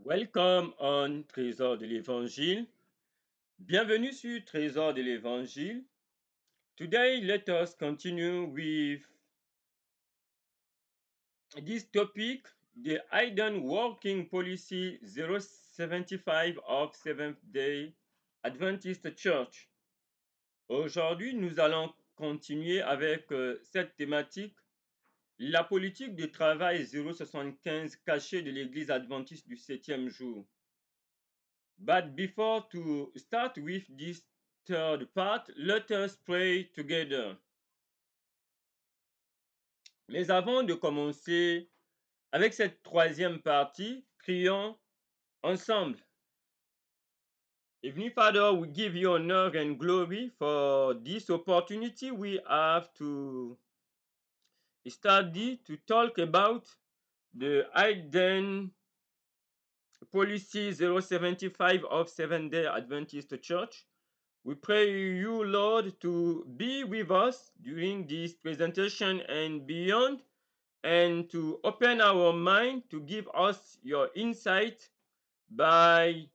Welcome on Trésor de l'Évangile. Bienvenue sur Trésor de l'Évangile. Today, let us continue with this topic, the hidden working policy 075 of Seventh-day Adventist Church. Aujourd'hui, nous allons continuer avec cette thématique, la politique de travail 075 cachée de l'Église adventiste du septième jour. But before to start with this third part, let us pray together. Mais avant de commencer avec cette troisième partie, prions ensemble. Heavenly Father, we give you honor and glory for this opportunity we have to study, to talk about the hidden policy 075 of Seventh-day Adventist Church. We pray you, Lord, to be with us during this presentation and beyond, and to open our mind to give us your insight by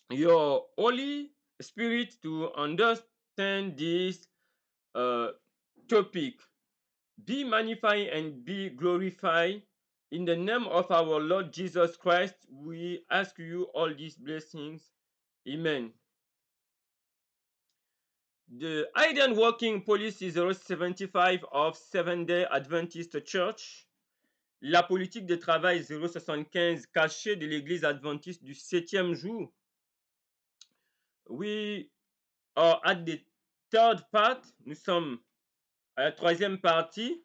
your Holy Spirit to understand this uh, topic. Be magnified and be glorified. In the name of our Lord Jesus Christ, we ask you all these blessings. Amen. The hidden working policy 075 of Seventh-day Adventist Church, la politique de travail 075 cachée de l'Église adventiste du septième jour. We are at the third part. Nous sommes à la troisième partie.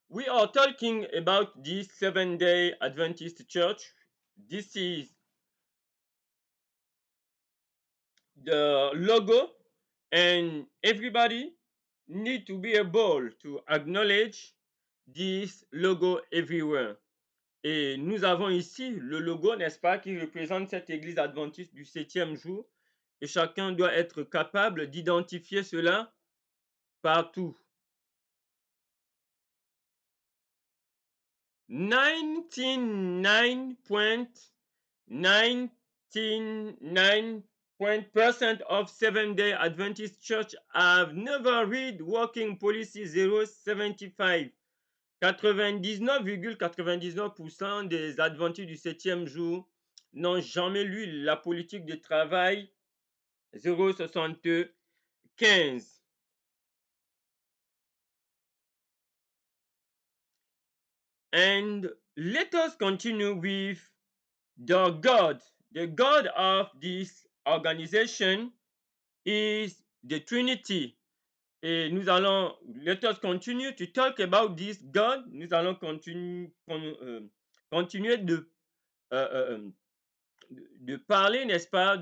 We are talking about this Seventh-day Adventist Church. This is the logo, and everybody need to be able to acknowledge this logo everywhere. Et nous avons ici le logo, n'est-ce pas, qui représente cette église adventiste du septième jour. Et chacun doit être capable d'identifier cela partout. 99.99% of Seventh-day Adventist Church have never read Working Policy 075. 99,99% des adventistes du septième jour n'ont jamais lu la politique de travail 075. And let us continue with the God. The God of this organization is the Trinity. Et nous allons, let us continue to talk about this God. Nous allons continuer de parler, n'est-ce pas,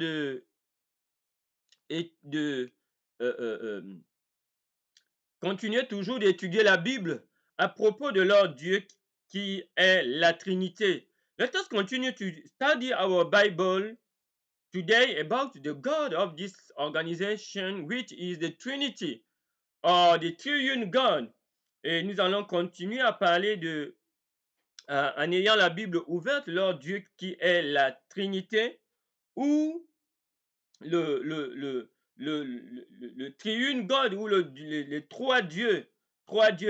continuer toujours d'étudier la Bible à propos de leur Dieu qui est la Trinité. Let us continue to study our Bible today about the God of this organization, which is the Trinity, or the Triune God. Et nous allons continuer à parler en ayant la Bible ouverte, leur Dieu qui est la Trinité, ou le triune God, ou les trois dieux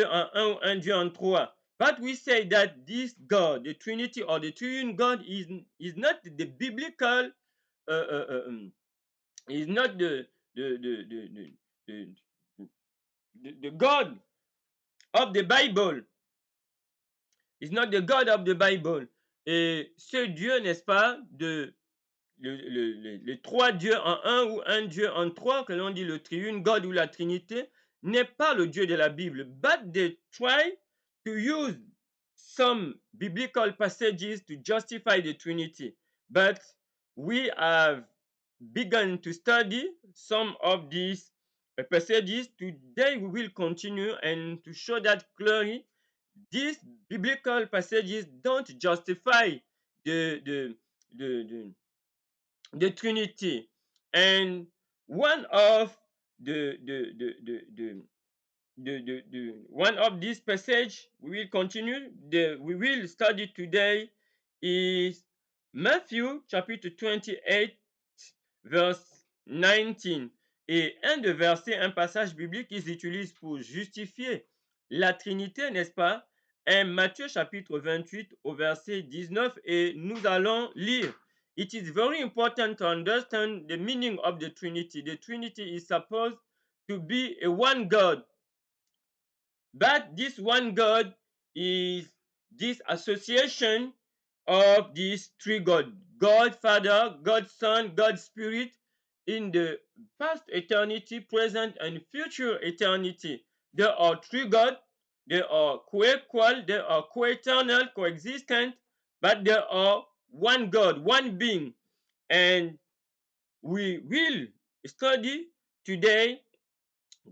en un ou un Dieu en trois. But we say that this God, the Trinity or the triune God, is not the biblical, is not the God of the Bible. Is not the God of the Bible. Et ce Dieu, n'est-ce pas, les trois dieux en un ou un Dieu en trois, que l'on dit le triune God ou la Trinité, n'est pas le Dieu de la Bible. But they try to use some biblical passages to justify the Trinity. But we have begun to study some of these passages. Today we will continue and to show that clearly these biblical passages don't justify the Trinity. And one of the one of these passage we will continue, we will study today is Matthieu chapitre 28 verse 19. Et un de versets, un passage biblique qu'ils utilisent pour justifier la Trinité, n'est-ce pas? Un Matthieu chapitre 28 au verset 19, et nous allons lire. It is very important to understand the meaning of the Trinity. The Trinity is supposed to be a one God. But this one God is this association of these three gods: God Father, God Son, God Spirit, in the past eternity, present, and future eternity. There are three gods, they are co-equal, they are co-eternal, coexistent, but there are one God, one being. And we will study today,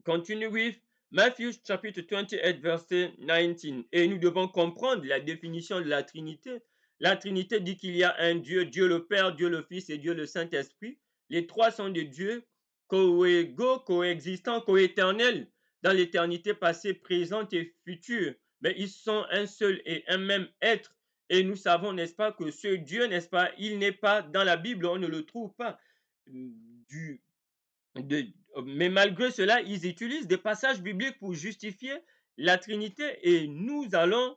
continue with Matthieu chapitre 28 verset 19. Et nous devons comprendre la définition de la Trinité. La Trinité dit qu'il y a un Dieu, Dieu le Père, Dieu le Fils et Dieu le Saint-Esprit. Les trois sont des dieux coégaux, coexistants, coéternels dans l'éternité passée, présente et future. Mais ils sont un seul et un même être. Et nous savons, n'est-ce pas, que ce Dieu, n'est-ce pas, il n'est pas dans la Bible, on ne le trouve pas. Mais malgré cela, ils utilisent des passages bibliques pour justifier la Trinité. Et nous allons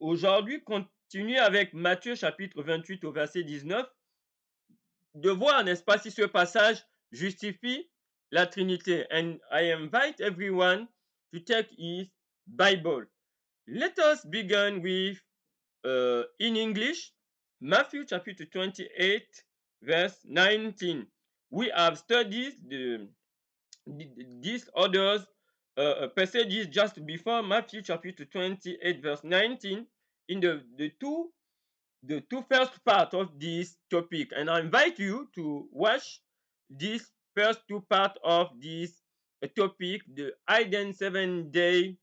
aujourd'hui continuer avec Matthieu chapitre 28 au verset 19, de voir, n'est-ce pas, si ce passage justifie la Trinité. And I invite everyone to take his Bible. Let us begin with, in English, Matthew chapter 28, verse 19. We have studied these others passages just before Matthew chapter 28 verse 19 in the two first part of this topic, and I invite you to watch these first two part of this topic, the Hayden 7-day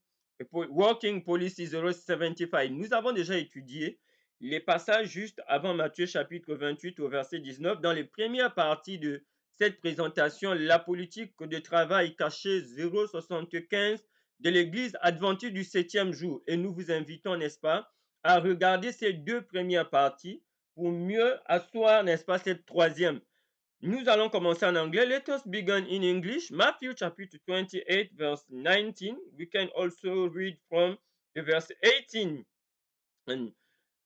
working policy 075. Nous avons déjà étudié les passages juste avant Matthieu chapitre 28 au verset 19 dans les premières parties de cette présentation, la politique de travail cachée 075 de l'Église adventiste du 7e jour. Et nous vous invitons, n'est-ce pas, à regarder ces deux premières parties pour mieux asseoir, n'est-ce pas, cette troisième. Nous allons commencer en anglais. Let us begin in English. Matthew chapter 28 verse 19. We can also read from the verse 18. And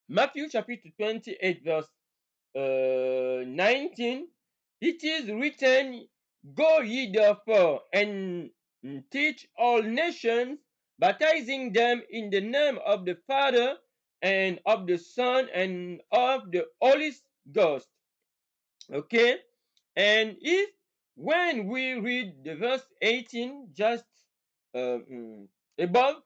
Matthew chapter 28 verse 19. It is written, "Go ye therefore and teach all nations, baptizing them in the name of the Father and of the Son and of the Holy Ghost." Okay? And if when we read the verse 18 just above,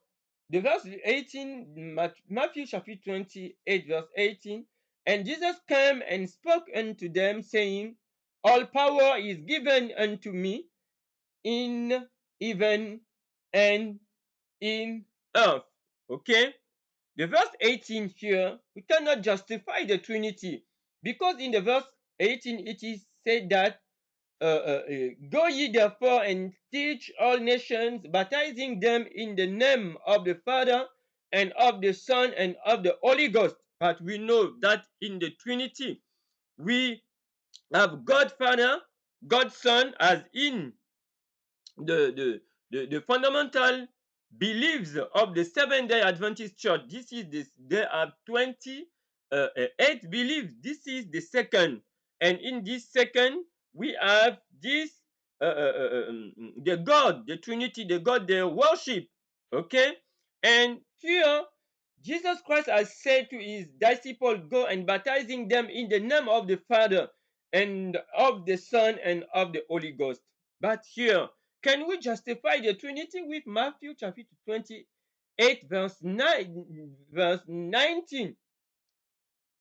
the verse 18, Matthew chapter 28 verse 18, and Jesus came and spoke unto them, saying, "All power is given unto me in heaven and in earth." Okay? The verse 18 here, we cannot justify the Trinity, because in the verse 18 it is said that "Go ye therefore and teach all nations, baptizing them in the name of the Father and of the Son and of the Holy Ghost." But we know that in the Trinity, we have God Father, God Son, as in the fundamental beliefs of the Seventh-day Adventist Church. There are 28 beliefs. This is the second. And in this second, we have this, the God, the Trinity, the God they worship. Okay? And here, Jesus Christ has said to his disciples, "Go and baptizing them in the name of the Father and of the Son and of the Holy Ghost." But here, can we justify the Trinity with Matthew chapter 28 verse 19?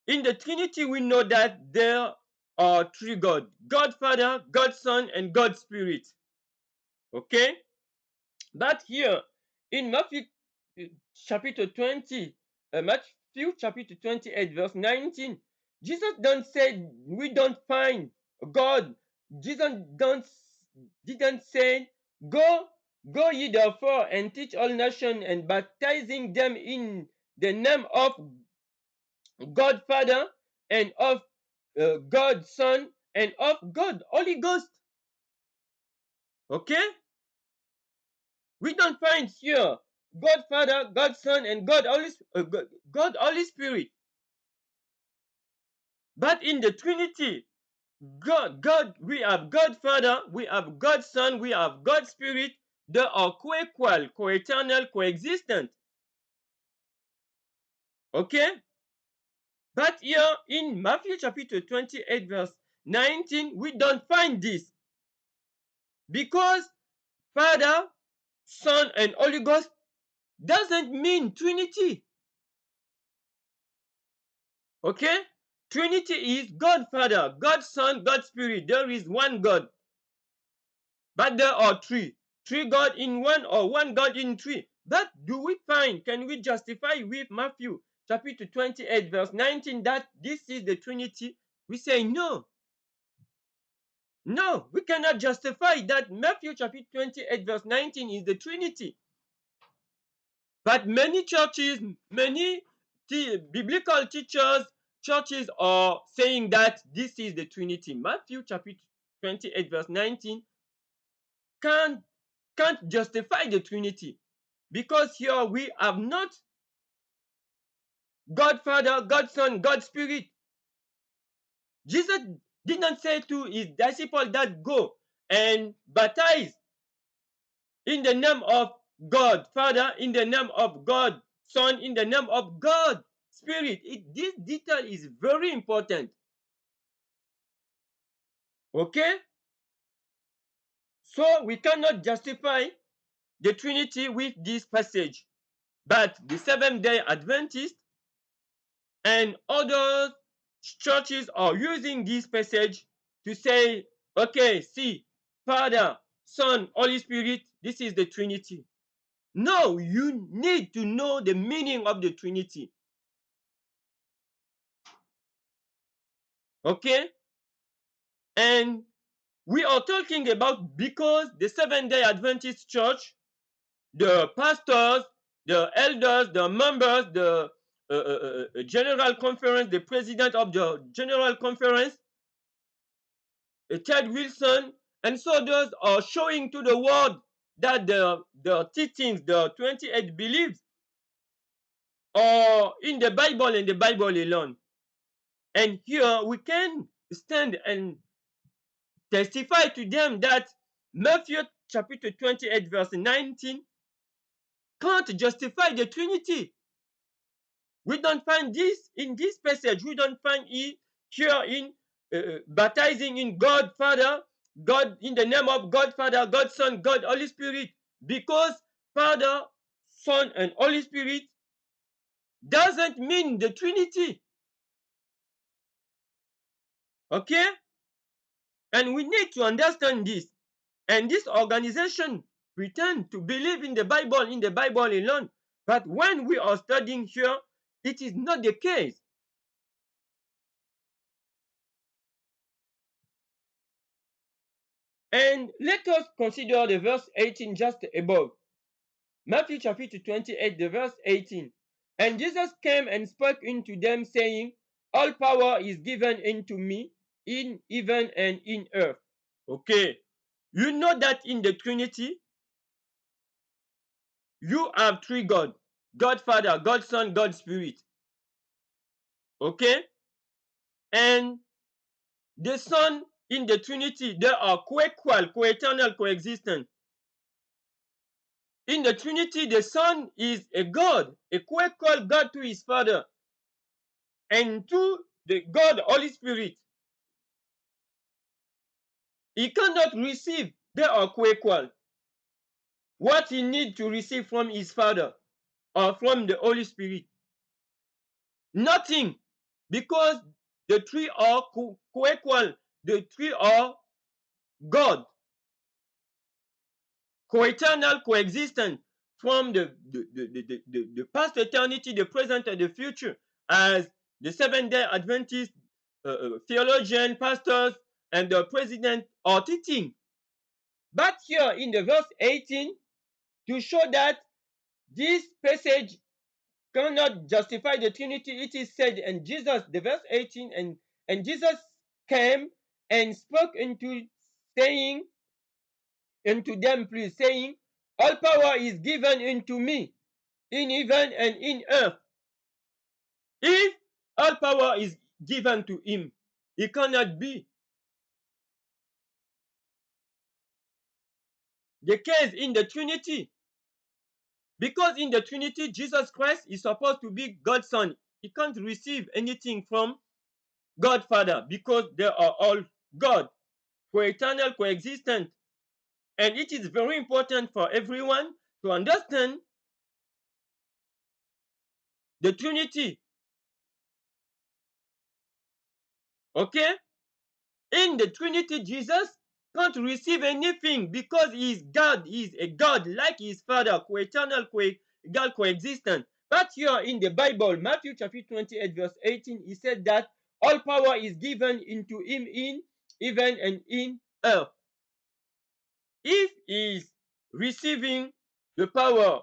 In the Trinity, we know that there are three gods: God Father, God Son, and God Spirit. Okay? But here, in Matthew chapter 28 verse 19, Jesus don't say we don't find God. Jesus didn't say, "Go Go ye therefore and teach all nations, and baptizing them in the name of God Father, and of God Son, and of God Holy Ghost. Okay? We don't find here God Father, God Son, and God Holy Spirit. But in the Trinity, God, we have God Father, we have God Son, we have God Spirit. They are co-equal, co-eternal, co-existent. Okay? But here in Matthew chapter 28, verse 19, we don't find this. Because Father, Son, and Holy Ghost doesn't mean Trinity. Okay? Trinity is God Father, God Son, God Spirit. There is one God. But there are three. Three God in one, or one God in three. But do we find, can we justify with Matthew chapter 28 verse 19 that this is the Trinity? We say no. No, we cannot justify that Matthew chapter 28 verse 19 is the Trinity. But many churches, many biblical teachers, churches are saying that this is the Trinity. Matthew chapter 28 verse 19 can't justify the Trinity, because here we have not God Father, God Son, God Spirit. Jesus did not say to his disciples that go and baptize in the name of God Father, in the name of God Son, in the name of God Spirit. This detail is very important. Okay? So we cannot justify the Trinity with this passage. But the Seventh-day Adventists and other churches are using this passage to say, okay, see, Father, Son, Holy Spirit, this is the Trinity. No, you need to know the meaning of the Trinity. Okay? And we are talking about, because the Seventh-day Adventist Church, the pastors, the elders, the members, the general conference, the president of the general conference, Ted Wilson, and so those are showing to the world that the teachings, the 28 beliefs, are in the Bible and the Bible alone. And here we can stand and testify to them that Matthew chapter 28 verse 19 can't justify the Trinity. We don't find this in this passage. We don't find it here in baptizing in God Father, God, in the name of God Father, God Son, God Holy Spirit. Because Father, Son, and Holy Spirit doesn't mean the Trinity. Okay? And we need to understand this. And this organization pretend to believe in the Bible alone. But when we are studying here, it is not the case. And let us consider the verse 18 just above. Matthew chapter 28, the verse 18. And Jesus came and spoke unto them, saying, all power is given unto me in heaven and in earth. Okay. You know that in the Trinity, you have three God. God Father, God Son, God Spirit. Okay? And the Son in the Trinity, they are co-equal, co-eternal, co-existent. In the Trinity, the Son is a God, a co-equal God to his Father, and to the God Holy Spirit. He cannot receive, they are co-equal, what he needs to receive from his Father or from the Holy Spirit. Nothing, because the three are co-equal, the three are God, co-eternal, co-existent, from the past eternity, the present, and the future, as the Seventh-day Adventist theologian, pastors, and the president are teaching. But here in the verse 18, to show that this passage cannot justify the Trinity. It is said in Jesus, the verse 18, and Jesus came and spoke into them, please, saying, all power is given unto me in heaven and in earth. If all power is given to him, it cannot be the case in the Trinity. Because in the Trinity, Jesus Christ is supposed to be God's Son. He can't receive anything from God Father because they are all God, co-eternal, coexistent. And it is very important for everyone to understand the Trinity. Okay? In the Trinity, Jesus can't receive anything because he is God. He is a God like his Father, co-eternal, co-equal, coexistent. But here in the Bible, Matthew chapter 28, verse 18, he said that all power is given into him in heaven and in earth. If he is receiving the power,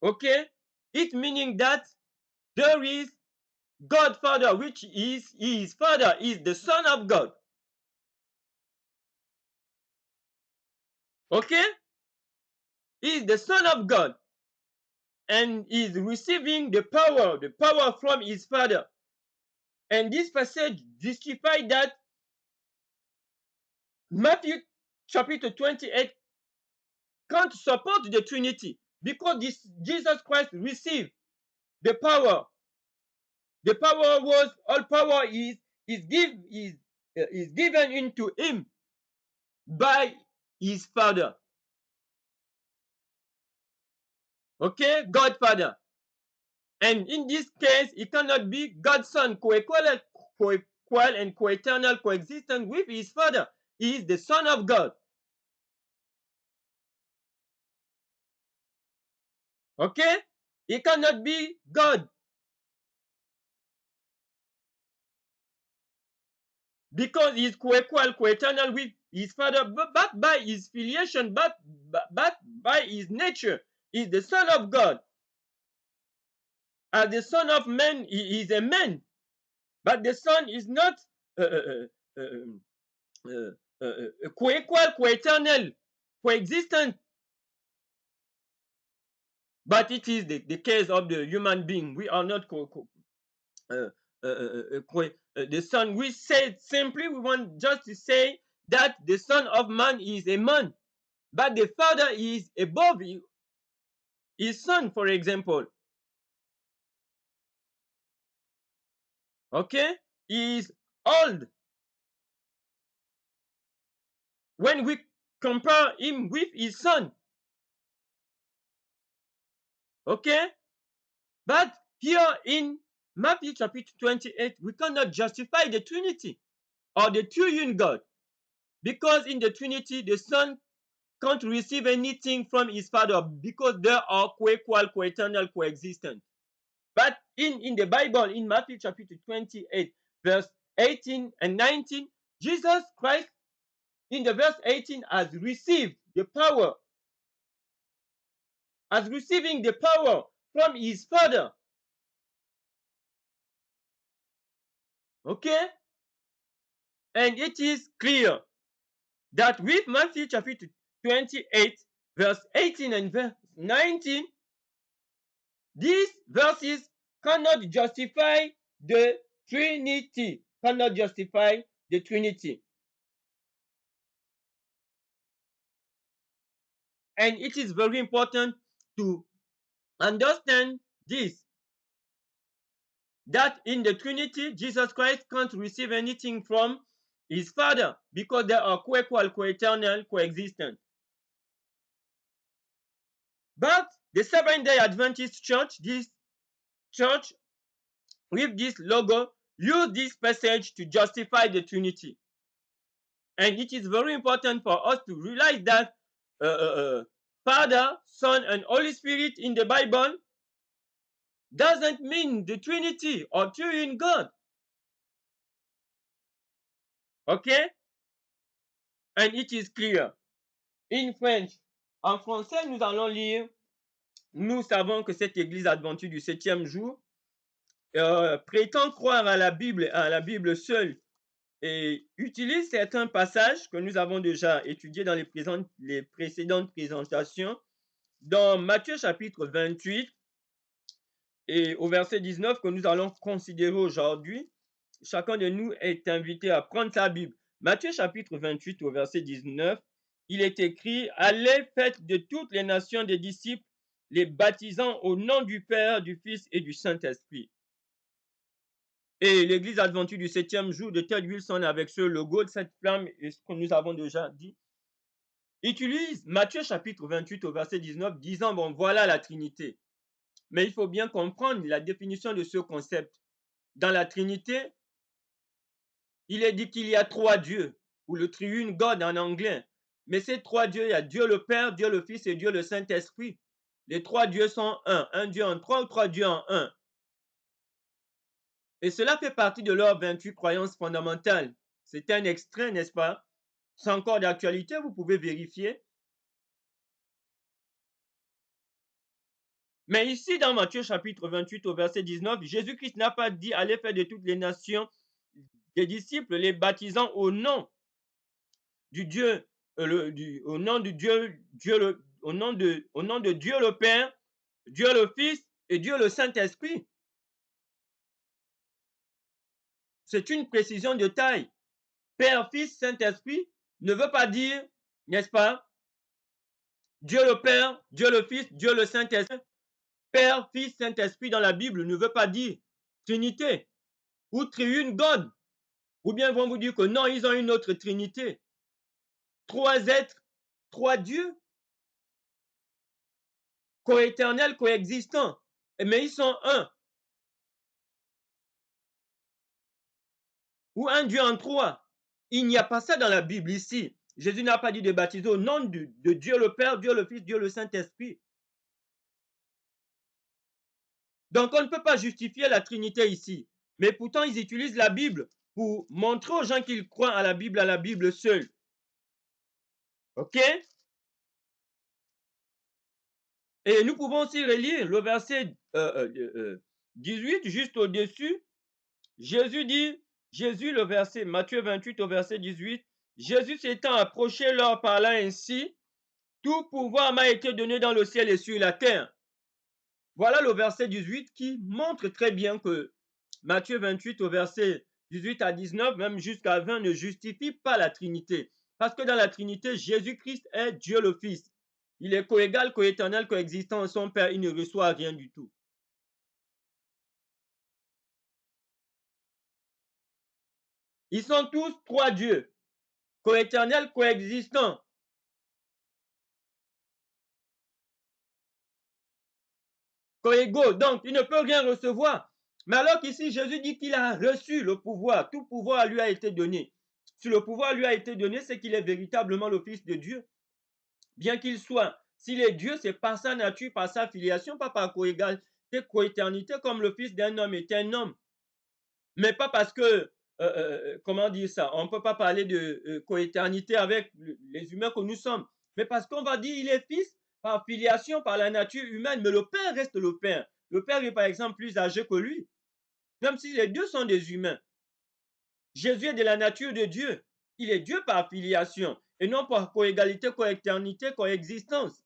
okay, it meaning that there is God Father, which is his Father, is the Son of God. Okay? He is the Son of God and is receiving the power from his Father. And this passage justifies that Matthew chapter 28 can't support the Trinity because Jesus Christ received the power. The power was, all power is given into him by his Father. Okay, God Father. And in this case, it cannot be God's Son, co-equal and co-eternal, coexistent with his Father. He is the Son of God. Okay? He cannot be God because he is co-equal, co-eternal with his Father, but by his filiation, but by his nature, he is the Son of God. As the Son of Man, he is a man, but the Son is not co-equal, co-eternal, coexistent. But it is the case of the human being. We are not the Son. We say simply, we want just to say that the Son of Man is a man, but the Father is above his Son, for example. Okay? He is old. When we compare him with his Son, okay? But here in Matthew chapter 28, we cannot justify the Trinity or the triune God because in the Trinity, the Son can't receive anything from his Father because they are co-equal, co-eternal, coexistent. But in the Bible, in Matthew chapter 28, verse 18 and 19, Jesus Christ in the verse 18 has received the power, as receiving the power from his Father. Okay? And it is clear that with Matthew chapter 28, verse 18 and verse 19, these verses cannot justify the Trinity. Cannot justify the Trinity. And it is very important to understand this, that in the Trinity, Jesus Christ can't receive anything from his Father because they are co-equal, co-eternal, coexistent. But the Seventh-day Adventist Church, this church with this logo, use this passage to justify the Trinity. And it is very important for us to realize that Father, Son, and Holy Spirit in the Bible doesn't mean the Trinity or triune God. Okay? And it is clear. In French. En français, nous allons lire. Nous savons que cette église adventiste du 7e jour prétend croire à la Bible seule, et utilise certains passages que nous avons déjà étudiés dans les précédentes présentations, dans Matthieu chapitre 28 et au verset 19 que nous allons considérer aujourd'hui. Chacun de nous est invité à prendre sa Bible. Matthieu chapitre 28 au verset 19, il est écrit « Allez, faites de toutes les nations des disciples, les baptisant au nom du Père, du Fils et du Saint-Esprit. » Et l'église adventiste du 7e jour de Ted Wilson, avec ce logo de cette flamme, et ce que nous avons déjà dit, utilise Matthieu chapitre 28 au verset 19, disant, bon, voilà la Trinité. Mais il faut bien comprendre la définition de ce concept. Dans la Trinité, il est dit qu'il y a 3 dieux, ou le triune God en anglais. Mais ces 3 dieux, il y a Dieu le Père, Dieu le Fils et Dieu le Saint-Esprit. Les 3 dieux sont un Dieu en 3 ou 3 dieux en 1. Et cela fait partie de leurs 28 croyances fondamentales. C'est un extrait, n'est-ce pas? C'est encore d'actualité, vous pouvez vérifier. Mais ici, dans Matthieu chapitre 28 au verset 19, Jésus-Christ n'a pas dit « Allez faire de toutes les nations des disciples, les baptisant au nom du Dieu, au nom de Dieu le Père, Dieu le Fils et Dieu le Saint-Esprit. » C'est une précision de taille. Père, Fils, Saint-Esprit ne veut pas dire, n'est-ce pas, Dieu le Père, Dieu le Fils, Dieu le Saint-Esprit. Père, Fils, Saint-Esprit dans la Bible ne veut pas dire Trinité ou triune God. Ou bien ils vont vous dire que non, ils ont une autre Trinité. 3 êtres, 3 dieux, coéternels, coexistants. Mais ils sont un. Ou un Dieu en 3. Il n'y a pas ça dans la Bible ici. Jésus n'a pas dit de baptiser au nom de Dieu le Père, Dieu le Fils, Dieu le Saint-Esprit. Donc on ne peut pas justifier la Trinité ici. Mais pourtant ils utilisent la Bible pour montrer aux gens qu'ils croient à la Bible seule. Ok? Et nous pouvons aussi relire le verset 18, juste au-dessus. Jésus dit, le verset, Matthieu 28 au verset 18, Jésus s'étant approché leur parlant ainsi, tout pouvoir m'a été donné dans le ciel et sur la terre. Voilà le verset 18 qui montre très bien que Matthieu 28 au verset 18 à 19, même jusqu'à 20, ne justifie pas la Trinité. Parce que dans la Trinité, Jésus-Christ est Dieu le Fils. Il est coégal, coéternel, coexistant en son Père. Il ne reçoit rien du tout. Ils sont tous 3 dieux. Coéternel, coexistant. Coégaux. Donc, il ne peut rien recevoir. Mais alors qu'ici, Jésus dit qu'il a reçu le pouvoir. Tout pouvoir lui a été donné. Si le pouvoir lui a été donné, c'est qu'il est véritablement le Fils de Dieu. Bien qu'il soit, s'il est Dieu, c'est par sa nature, par sa filiation, pas par coégalité, coéternité, comme le Fils d'un homme est un homme. Mais pas parce que, comment dire ça, on ne peut pas parler de coéternité avec les humains que nous sommes. Mais parce qu'on va dire il est Fils par filiation, par la nature humaine, mais le Père reste le Père. Le Père est par exemple plus âgé que lui, même si les deux sont des humains. Jésus est de la nature de Dieu. Il est Dieu par filiation et non par coégalité, coéternité, coexistence.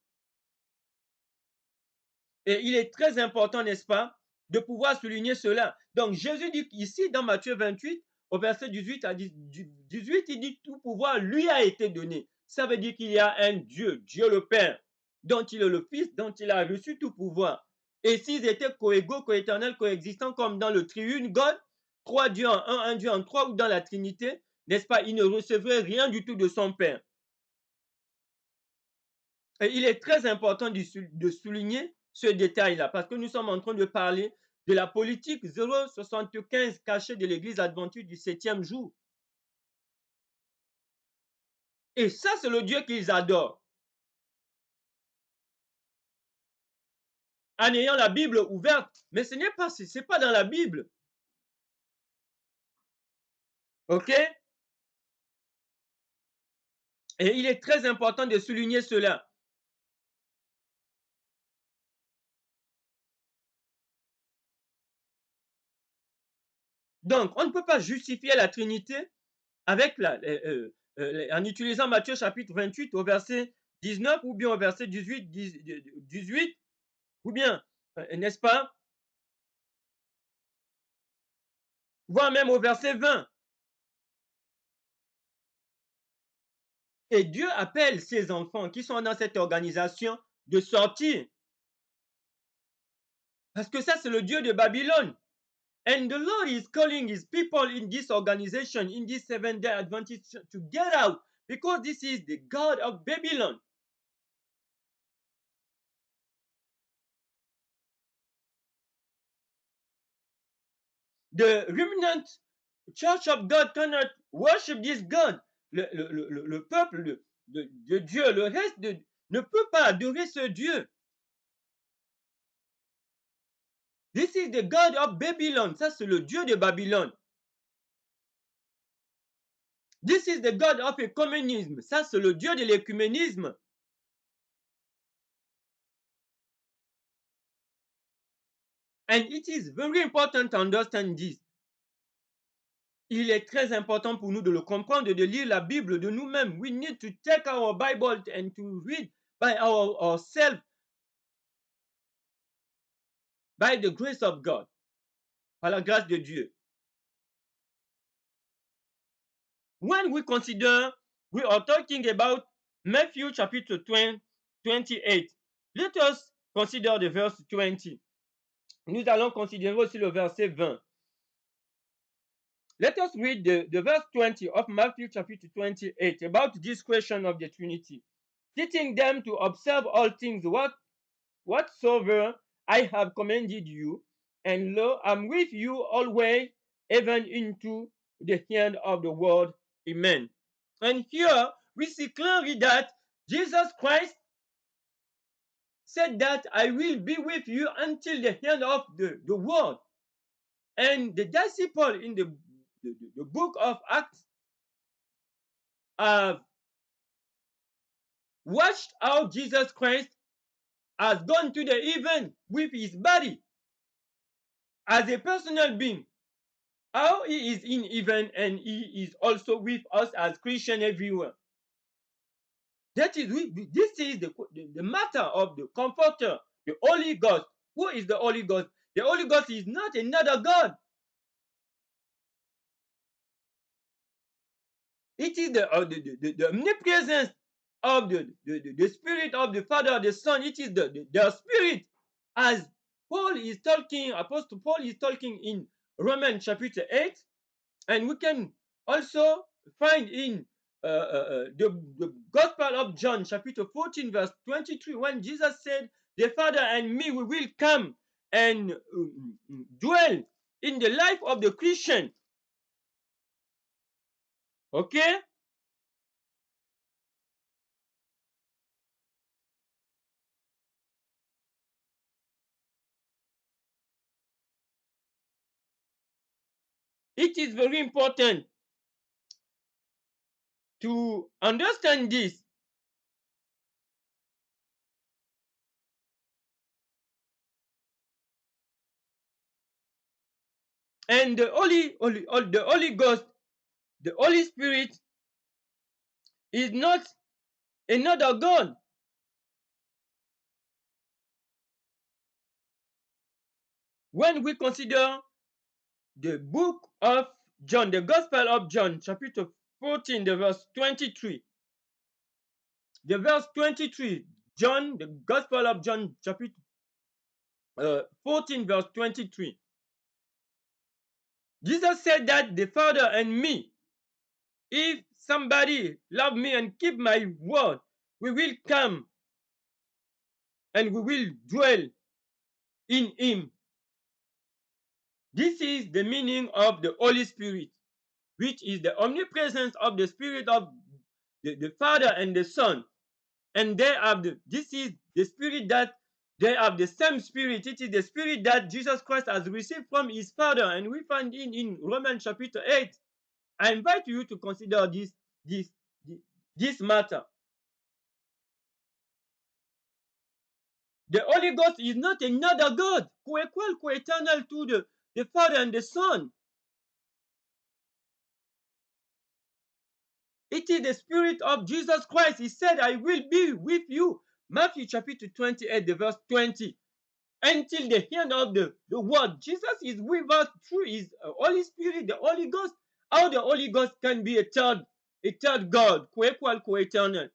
Et il est très important, n'est-ce pas, de pouvoir souligner cela. Donc Jésus dit ici dans Matthieu 28, au verset 18 à 18, il dit tout pouvoir lui a été donné. Ça veut dire qu'il y a un Dieu, Dieu le Père, dont il est le Fils, dont il a reçu tout pouvoir. Et s'ils étaient coégaux, coéternels, coexistants, comme dans le triune God, 3 dieux en 1, un Dieu en 3, ou dans la Trinité, n'est-ce pas, il ne recevrait rien du tout de son Père. Et il est très important de souligner ce détail-là, parce que nous sommes en train de parler de la politique 0,75 cachée de l'Église adventiste du 7e jour. Et ça, c'est le Dieu qu'ils adorent. En ayant la Bible ouverte, mais ce n'est pas, c'est pas dans la Bible. Ok? Et il est très important de souligner cela. Donc, on ne peut pas justifier la Trinité avec en utilisant Matthieu chapitre 28 au verset 19 ou bien au verset 18 ou bien, n'est-ce pas, voire même au verset 20. Et Dieu appelle ses enfants qui sont dans cette organisation de sortir. Parce que ça, c'est le Dieu de Babylone. And the Lord is calling his people in this organization, in this 7-day Adventist, to get out, because this is the God of Babylon. The remnant church of God cannot worship this God. Le peuple de Dieu, le reste ne peut pas adorer ce Dieu. This is the God of Babylon. Ça, c'est le Dieu de Babylone. This is the God of ecumenism. Ça, c'est le Dieu de l'écuménisme. And it is very important to understand this. Il est très important pour nous de le comprendre, de lire la Bible de nous-mêmes. We need to take our Bible and to read by ourselves, by the grace of God, par la grâce de Dieu. When we consider, we are talking about Matthew chapter 28. Let us consider the verse 20. Nous allons considérer aussi le verset 20. Let us read the verse 20 of Matthew chapter 28 about this question of the Trinity. Teaching them to observe all things whatsoever I have commanded you, and lo, I'm with you always, even into the end of the world. Amen. And here we see clearly that Jesus Christ said that I will be with you until the end of the world. And the disciples in the book of Acts have watched how Jesus Christ has gone to the heaven with his body as a personal being. How he is in heaven and he is also with us as Christians everywhere. That is, this is the matter of the Comforter, the Holy Ghost. Who is the Holy Ghost? The Holy Ghost is not another God. It is the omnipresence of the Spirit of the Father, the Son. It is the Spirit, as Paul is talking, Apostle Paul is talking in Romans chapter 8, and we can also find in the Gospel of John chapter 14 verse 23, when Jesus said, the Father and me, we will come and dwell in the life of the Christian. Okay? It is very important to understand this. And the Holy Ghost, the Holy Spirit, is not another God. When we consider the book of John, the Gospel of John, chapter 14, the verse 23. The verse 23, John, the Gospel of John, chapter 14, verse 23. Jesus said that the Father and me, if somebody love me and keep my word, we will come and we will dwell in him. This is the meaning of the Holy Spirit, which is the omnipresence of the Spirit of the Father and the Son. And they have this is the Spirit that they have the same Spirit. It is the Spirit that Jesus Christ has received from his Father, and we find in Romans chapter 8. I invite you to consider this this matter. The Holy Ghost is not another God, co-equal, co-eternal to the Father and the Son. It is the Spirit of Jesus Christ. He said, I will be with you. Matthew chapter 28, the verse 20. Until the end of the world, Jesus is with us through his Holy Spirit, the Holy Ghost. How the Holy Ghost can be a third God, co-equal, co-eternal.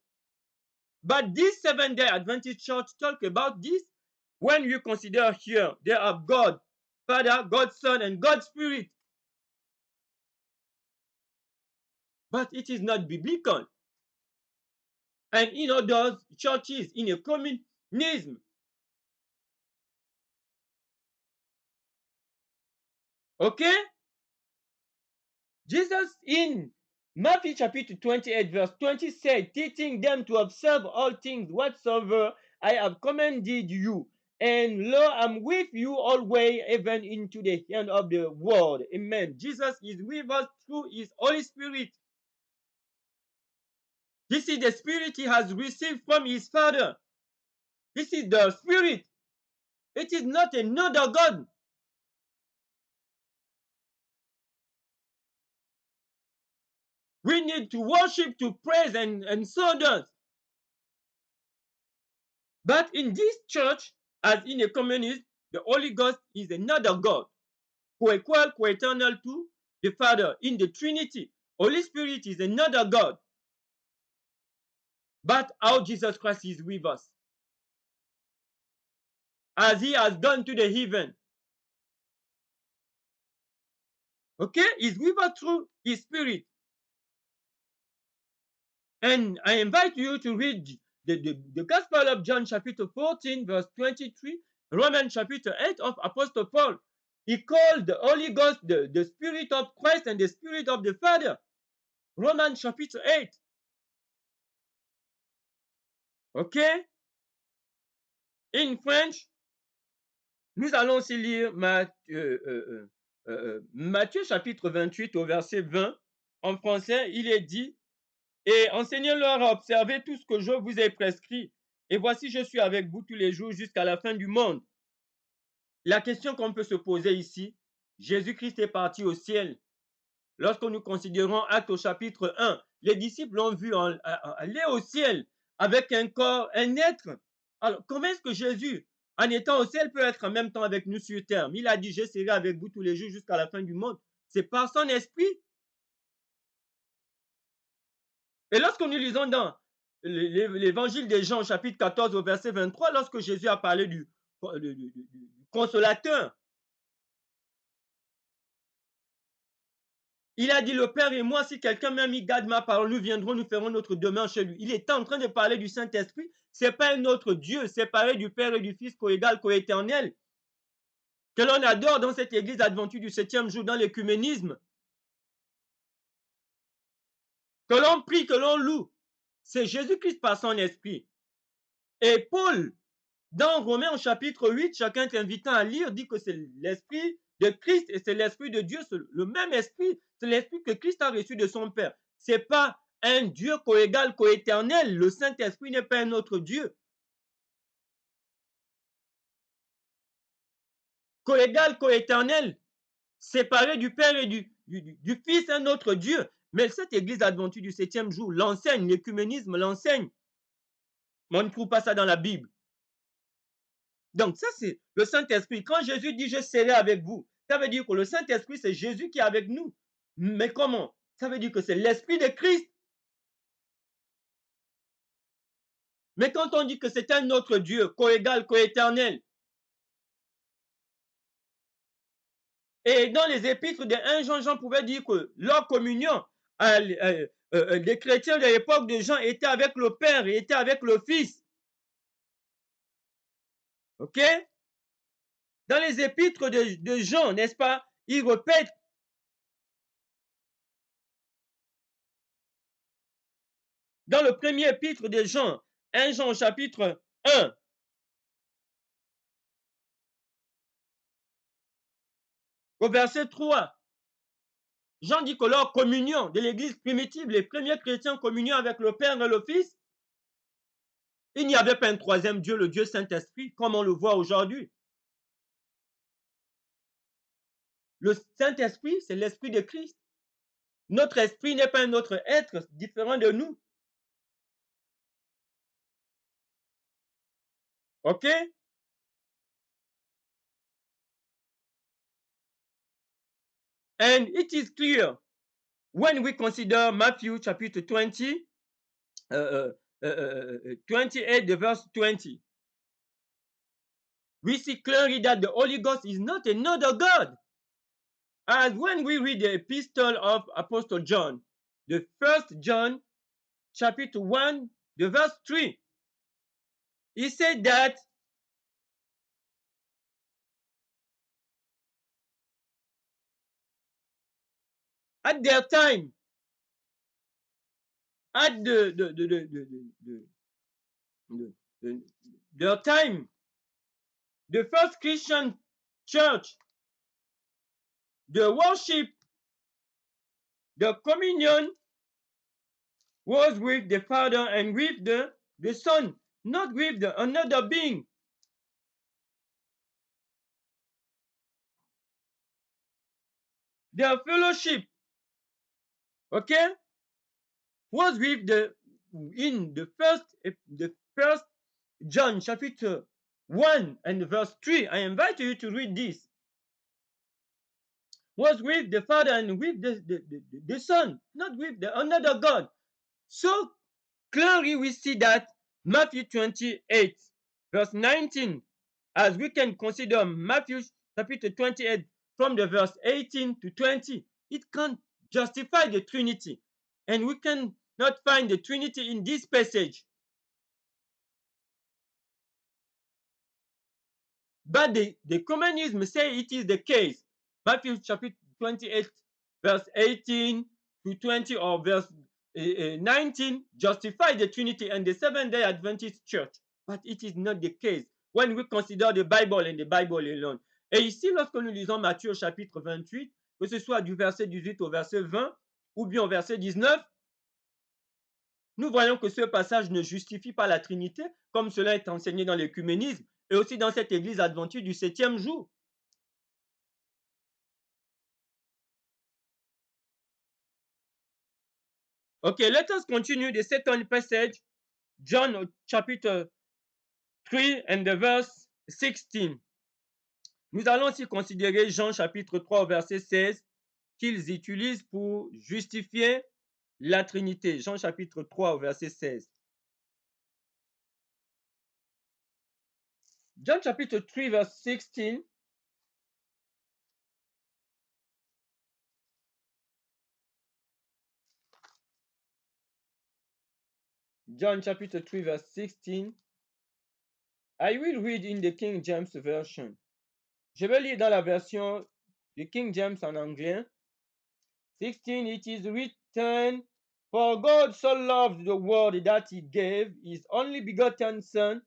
But this Seventh-day Adventist Church talk about this. When you consider here, they have God, Father, God, Son, and God, Spirit. But it is not biblical. And in other churches, in a communism, okay? Jesus in Matthew chapter 28, verse 20 said, teaching them to observe all things whatsoever I have commanded you. And lo, I'm with you always, even into the end of the world. Amen. Jesus is with us through his Holy Spirit. This is the Spirit he has received from his Father. This is the Spirit. It is not another God. We need to worship, to praise, and so on. But in this church, as in a communist, the Holy Ghost is another God, co-equal, co-eternal to the Father in the Trinity. Holy Spirit is another God. But how Jesus Christ is with us, as he has gone to the heaven. Okay? He's with us through his Spirit. And I invite you to read the Gospel of John chapter 14, verse 23, Romans chapter 8 of Apostle Paul. He called the Holy Ghost the Spirit of Christ and the Spirit of the Father. Romans chapitre 8. OK? In French, nous allons aussi lire Matthieu chapitre 28 au verset 20. En français, il est dit, et enseignez-leur à observer tout ce que je vous ai prescrit. Et voici, je suis avec vous tous les jours jusqu'à la fin du monde. La question qu'on peut se poser ici, Jésus-Christ est parti au ciel. Lorsque nous considérons Actes au chapitre 1, les disciples l'ont vu aller au ciel avec un corps, un être. Alors, comment est-ce que Jésus, en étant au ciel, peut être en même temps avec nous sur terre? Il a dit, je serai avec vous tous les jours jusqu'à la fin du monde. C'est par son esprit. Et lorsque nous lisons dans l'évangile de Jean, chapitre 14, au verset 23, lorsque Jésus a parlé du consolateur, il a dit, le Père et moi, si quelqu'un m'aime, il garde ma parole, nous viendrons, nous ferons notre demeure chez lui. Il est en train de parler du Saint-Esprit. Ce n'est pas un autre Dieu séparé du Père et du Fils, co-égal, co-éternel, que l'on adore dans cette église adventiste du 7e jour, dans l'écuménisme, que l'on prie, que l'on loue. C'est Jésus-Christ par son esprit. Et Paul, dans Romains au chapitre 8, chacun t'invitant à lire, dit que c'est l'esprit de Christ et c'est l'esprit de Dieu, c'est le même esprit, c'est l'esprit que Christ a reçu de son Père. Ce n'est pas un Dieu co-égal, co-éternel. Le Saint-Esprit n'est pas un autre Dieu. Co-égal, co-éternel, séparé du Père et du Fils, un autre Dieu. Mais cette église adventiste du 7e jour l'enseigne, l'écuménisme l'enseigne. Mais on ne trouve pas ça dans la Bible. Donc ça, c'est le Saint-Esprit. Quand Jésus dit « je serai avec vous », ça veut dire que le Saint-Esprit, c'est Jésus qui est avec nous. Mais comment? Ça veut dire que c'est l'Esprit de Christ. Mais quand on dit que c'est un autre Dieu, co-égal, co-éternel, et dans les épîtres de 1 Jean, Jean pouvait dire que leur communion, les chrétiens de l'époque de Jean étaient avec le Père et étaient avec le Fils. OK? Dans les épîtres de Jean, n'est-ce pas? Il répète. Dans le premier épître de Jean, 1 Jean chapitre 1, au verset 3, Jean dit que leur communion de l'église primitive, les premiers chrétiens communion avec le Père et le Fils, il n'y avait pas un troisième Dieu, le Dieu Saint-Esprit, comme on le voit aujourd'hui. Le Saint-Esprit, c'est l'Esprit de Christ. Notre esprit n'est pas un autre être différent de nous. OK? And it is clear when we consider Matthew chapter 20, 28, the verse 20. We see clearly that the Holy Ghost is not another God. As when we read the epistle of Apostle John, the first John chapter 1, the verse 3, he said that at their time, at their time, the first Christian church, the worship, the communion was with the Father and with the Son, not with another being. Their fellowship, okay, was with in the first John chapter 1 and verse 3. I invite you to read this. Was with the Father and with the Son, not with another God. So clearly we see that Matthew 28 verse 19, as we can consider Matthew chapter 28 from the verse 18 to 20, it can't justify the Trinity. And we cannot find the Trinity in this passage. But the communism say it is the case. Matthew chapter 28 verse 18 to 20 or verse 19 justify the Trinity and the Seventh-day Adventist Church. But it is not the case when we consider the Bible and the Bible alone. Et ici, lorsque nous lisons Matthieu chapitre 28, que ce soit du verset 18 au verset 20 ou bien au verset 19, nous voyons que ce passage ne justifie pas la Trinité comme cela est enseigné dans l'écuménisme et aussi dans cette église adventiste du 7e jour. Okay, let us continue the second passage, John chapter 3 and the verse 16. Nous allons aussi considérer Jean chapitre 3 verset 16 qu'ils utilisent pour justifier la Trinité. Jean chapitre 3 verset 16. John chapter 3 verse 16. John chapter 3 verse 16. I will read in the King James Version. Je vais lire dans la version de King James en anglais. 16, it is written, for God so loved the world that he gave his only begotten Son,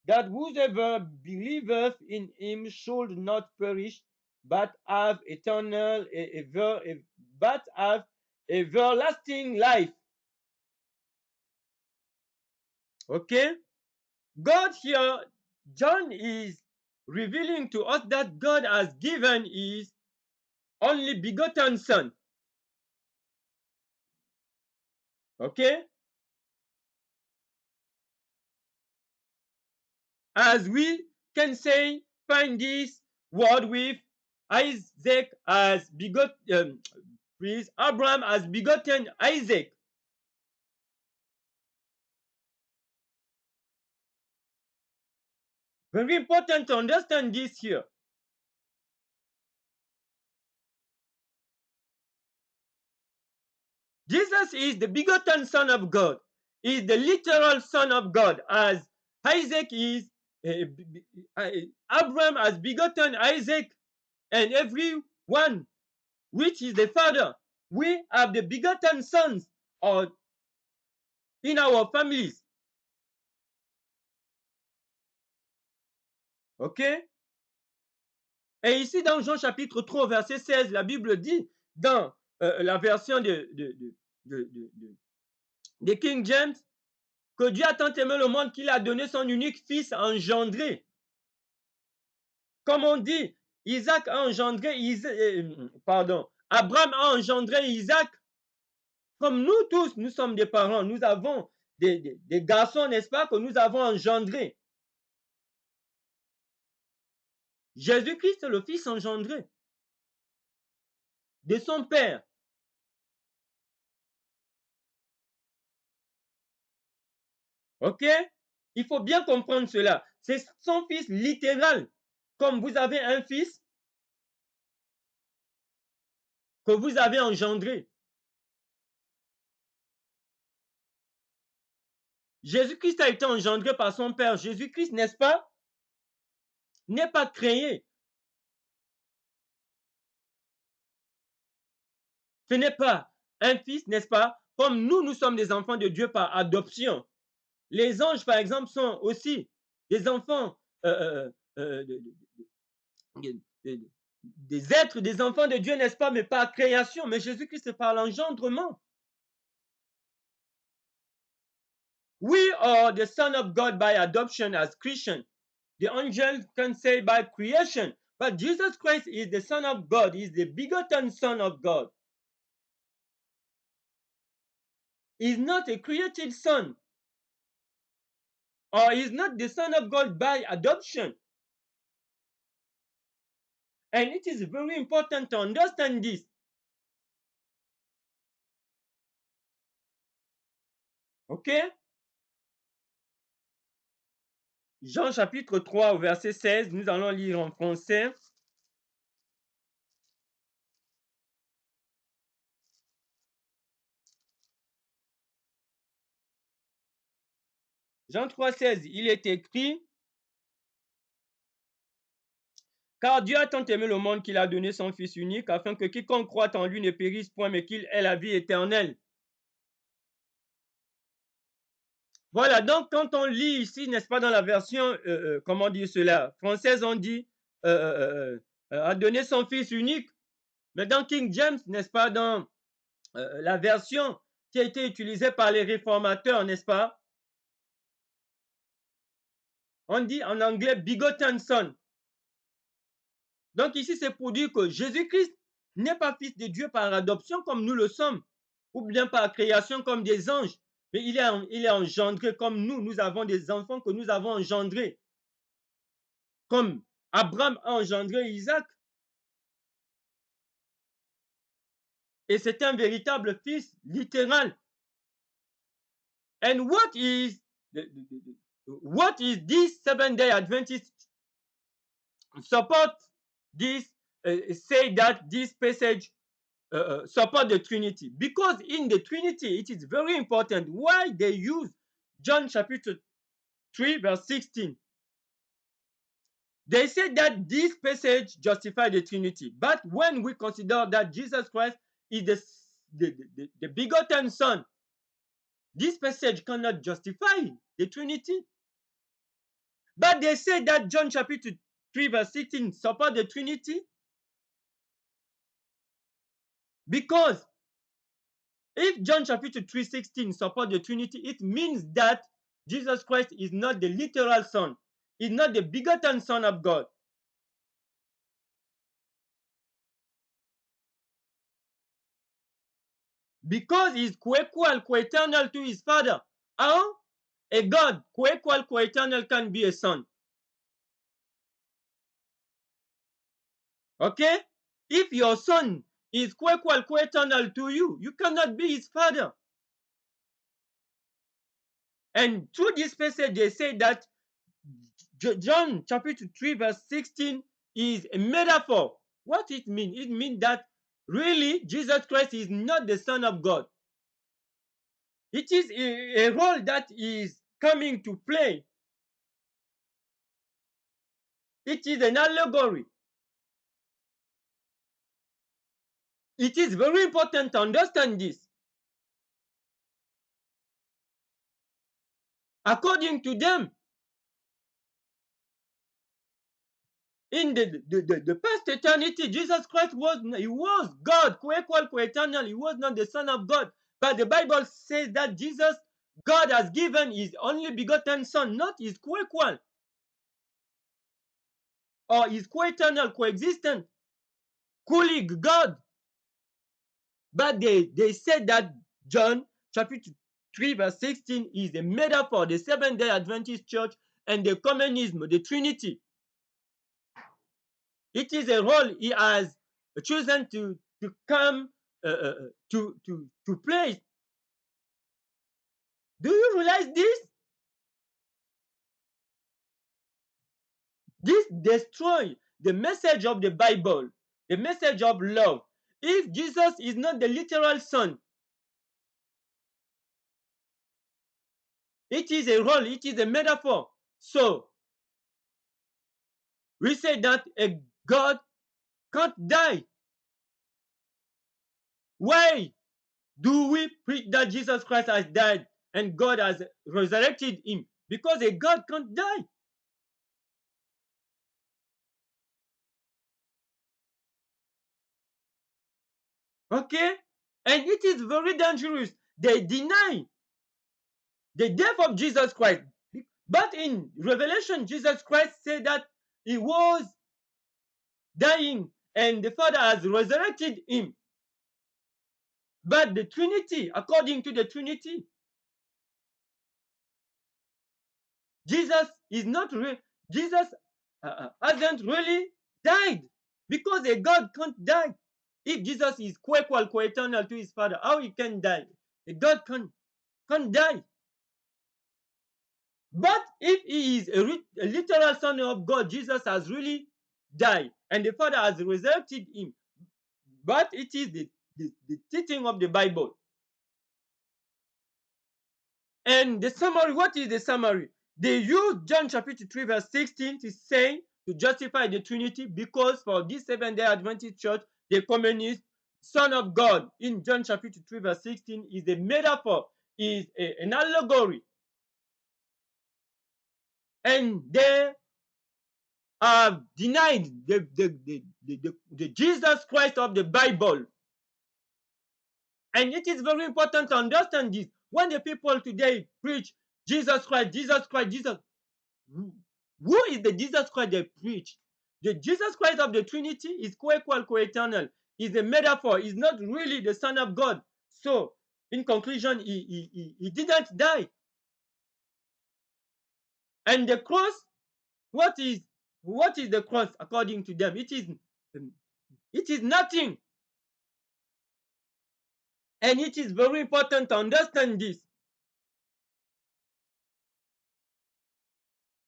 that whosoever believeth in him should not perish, but have everlasting life. Okay? God here, John is revealing to us that God has given his only begotten Son. Okay? As we can say, find this word with Isaac as begotten, Abraham has begotten Isaac. Very important to understand this here. Jesus is the begotten Son of God. He is the literal Son of God, as Isaac is, Abraham has begotten Isaac, and everyone which is the father. We have the begotten sons or in our families. OK? Et ici, dans Jean chapitre 3, verset 16, la Bible dit, dans la version de King James, que Dieu a tant aimé le monde qu'il a donné son unique fils engendré. Comme on dit, Isaac a engendré, Abraham a engendré Isaac. Comme nous tous, nous sommes des parents, nous avons des garçons, n'est-ce pas, que nous avons engendrés. Jésus-Christ est le fils engendré de son père. Ok? Il faut bien comprendre cela. C'est son fils littéral. Comme vous avez un fils que vous avez engendré. Jésus-Christ a été engendré par son père. Jésus-Christ, n'est-ce pas, n'est pas créé. Ce n'est pas un fils, n'est-ce pas, comme nous sommes des enfants de Dieu par adoption. Les anges, par exemple, sont aussi des enfants, des êtres, des enfants de Dieu, n'est-ce pas, mais par création. Mais Jésus-Christ, c'est par l'engendrement. We are the son of God by adoption as Christians. The angels can say by creation. But Jesus Christ is the Son of God. He is the begotten Son of God. He is not a created son. Or he is not the Son of God by adoption. And it is very important to understand this. Okay? Jean chapitre 3 au verset 16, nous allons lire en français. Jean 3, 16, il est écrit: car Dieu a tant aimé le monde qu'il a donné son Fils unique, afin que quiconque croit en lui ne périsse point, mais qu'il ait la vie éternelle. Voilà, donc quand on lit ici, n'est-ce pas, dans la version, comment dire cela, française, on dit a donné son Fils unique. Mais dans King James, n'est-ce pas, dans la version qui a été utilisée par les réformateurs, n'est-ce pas, on dit en anglais begotten son. Donc ici, c'est pour dire que Jésus-Christ n'est pas fils de Dieu par adoption comme nous le sommes, ou bien par création comme des anges, mais il est engendré comme nous avons des enfants que nous avons engendrés. Comme Abraham a engendré Isaac. Et c'est un véritable fils littéral. And what is this Seventh-day Adventist support this, say that this passage support the Trinity? Because in the Trinity, it is very important why they use John chapter 3 verse 16. They say that this passage justifies the Trinity. But when we consider that Jesus Christ is the begotten Son, this passage cannot justify the Trinity. But they say that John chapter 3 verse 16 support the Trinity. Because if John chapter 3:16 support the Trinity, it means that Jesus Christ is not the literal Son, is not the begotten Son of God. Because he is co-equal, co-eternal to his Father. How a God co-equal, co-eternal can be a Son? Okay? If your Son is co-equal, co-eternal to you, you cannot be his Father. And through this passage, they say that John chapter 3 verse 16 is a metaphor. What it means? It means that really Jesus Christ is not the Son of God. It is a role that is coming to play. It is an allegory. It is very important to understand this. According to them, In the past eternity, Jesus Christ was God, co-equal, co-eternal. He was not the Son of God. But the Bible says that Jesus, God has given his only begotten Son, not his co-equal or his co-eternal, co-existent colleague, God. But they said that John chapter 3 verse 16 is a metaphor, the Seventh-day Adventist Church and the communism, the Trinity. It is a role he has chosen to come to play. Do you realize this? This destroys the message of the Bible, the message of love. If Jesus is not the literal Son, it is a role, it is a metaphor. So we say that a God can't die. Why do we preach that Jesus Christ has died and God has resurrected him? Because a God can't die. Okay? And it is very dangerous. They deny the death of Jesus Christ. But in Revelation, Jesus Christ said that he was dying and the Father has resurrected him. But the Trinity, according to the Trinity, Jesus is not Jesus hasn't really died because a God can't die. If Jesus is co-equal, co-eternal to his Father, how he can die? A God can't die. But if he is a literal Son of God, Jesus has really died and the Father has resurrected him. But it is the teaching of the Bible. And the summary, what is the summary? They use John chapter 3 verse 16 to say, to justify the Trinity, because for this Seventh-day Adventist Church, the communist Son of God in John chapter 3 verse 16 is a metaphor, is an allegory. And they have denied the Jesus Christ of the Bible. And it is very important to understand this. When the people today preach Jesus Christ, Jesus Christ, Jesus, who is the Jesus Christ they preach? The Jesus Christ of the Trinity is co-equal, co-eternal, is a metaphor, is not really the Son of God. So, in conclusion, he didn't die. And the cross, what is the cross according to them? It is nothing. And it is very important to understand this.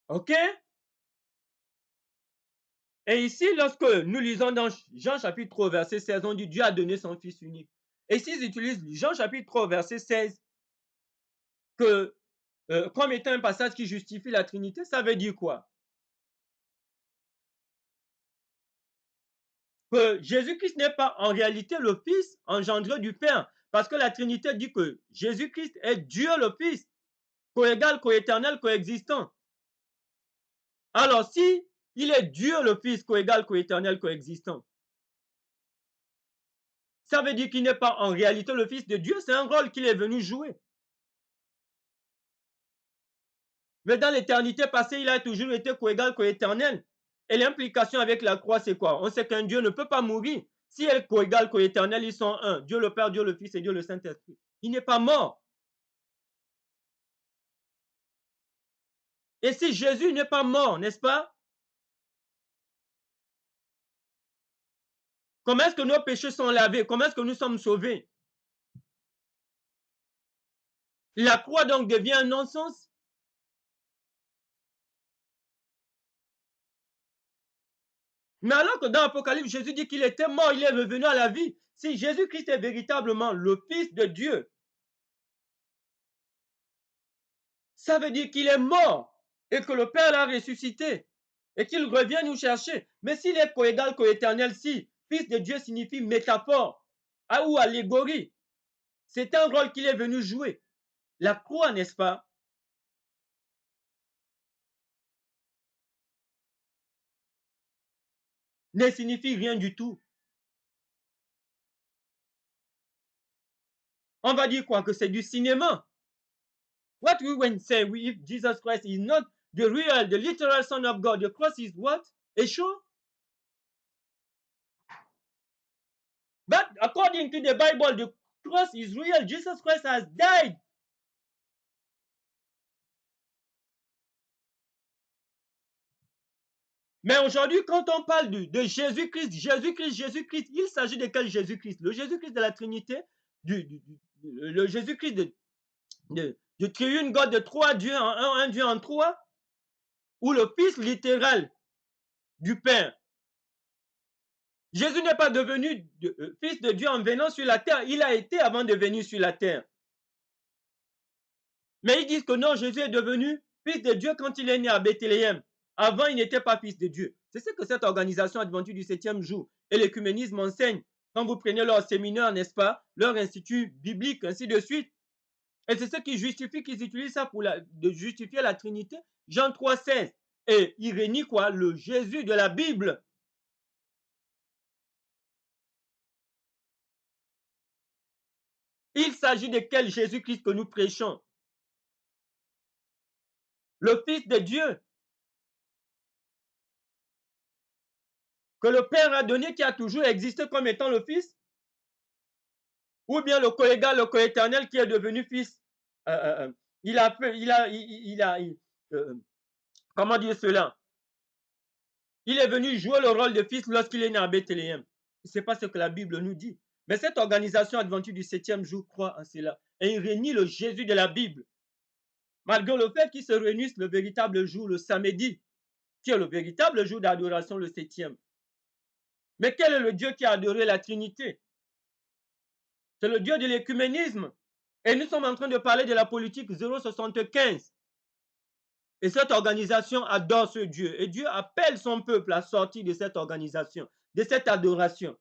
OK? Et ici, lorsque nous lisons dans Jean chapitre 3, verset 16, on dit Dieu a donné son Fils unique. Et s'ils utilisent Jean chapitre 3, verset 16, que, comme étant un passage qui justifie la Trinité, ça veut dire quoi? Que Jésus-Christ n'est pas en réalité le Fils engendré du Père. Parce que la Trinité dit que Jésus-Christ est Dieu le Fils, co-égal, co-éternel, coexistant. Alors, si il est Dieu le Fils, co-égal, co-éternel, coexistant, ça veut dire qu'il n'est pas en réalité le Fils de Dieu, c'est un rôle qu'il est venu jouer. Mais dans l'éternité passée, il a toujours été co-égal, co-éternel. Et l'implication avec la croix, c'est quoi? On sait qu'un Dieu ne peut pas mourir. Si elle est co-égal, co-éternel, ils sont un. Dieu le Père, Dieu le Fils et Dieu le Saint-Esprit. Il n'est pas mort. Et si Jésus n'est pas mort, n'est-ce pas? Comment est-ce que nos péchés sont lavés? Comment est-ce que nous sommes sauvés? La croix donc devient un non-sens. Mais alors que dans l'Apocalypse, Jésus dit qu'il était mort, il est revenu à la vie. Si Jésus-Christ est véritablement le Fils de Dieu, ça veut dire qu'il est mort et que le Père l'a ressuscité et qu'il revient nous chercher. Mais s'il est coégal, coéternel, si Fils de Dieu signifie métaphore ou allégorie, c'est un rôle qu'il est venu jouer. La croix, n'est-ce pas? ne signifie rien du tout. On va dire quoi? Que c'est du cinéma. What we when say if Jesus Christ is not the real, the literal Son of God, the cross is what? A show? But according to the Bible, the cross is real. Jesus Christ has died. Mais aujourd'hui, quand on parle de Jésus-Christ, Jésus-Christ, il s'agit de quel Jésus-Christ? Le Jésus-Christ de la Trinité, le Jésus-Christ de triune God, de trois dieux en un Dieu en trois, ou le Fils littéral du Père. Jésus n'est pas devenu fils de Dieu en venant sur la terre, il a été avant de venir sur la terre. Mais ils disent que non, Jésus est devenu fils de Dieu quand il est né à Bethléem. Avant, il n'était pas fils de Dieu. C'est ce que cette organisation adventiste du 7e jour et l'écuménisme enseigne. Quand vous prenez leur séminaire, n'est-ce pas, leur institut biblique, ainsi de suite. Et c'est ce qui justifie qu'ils utilisent ça pour de justifier la Trinité. Jean 3,16. Et il réunit quoi? Le Jésus de la Bible. Il s'agit de quel Jésus-Christ que nous prêchons? Le Fils de Dieu, que le Père a donné, qui a toujours existé comme étant le Fils, ou bien le collégal, le coéternel qui est devenu Fils. Comment dire cela? Il est venu jouer le rôle de Fils lorsqu'il est né à Bethléem. Ce n'est pas ce que la Bible nous dit. Mais cette organisation adventiste du 7e jour croit en cela. Et il réunit le Jésus de la Bible. Malgré le fait qu'ils se réunissent le véritable jour, le samedi, qui est le véritable jour d'adoration, le 7e. Mais quel est le Dieu qui a adoré la Trinité? C'est le Dieu de l'écuménisme. Et nous sommes en train de parler de la politique 075. Et cette organisation adore ce Dieu. Et Dieu appelle son peuple à sortir de cette organisation, de cette adoration.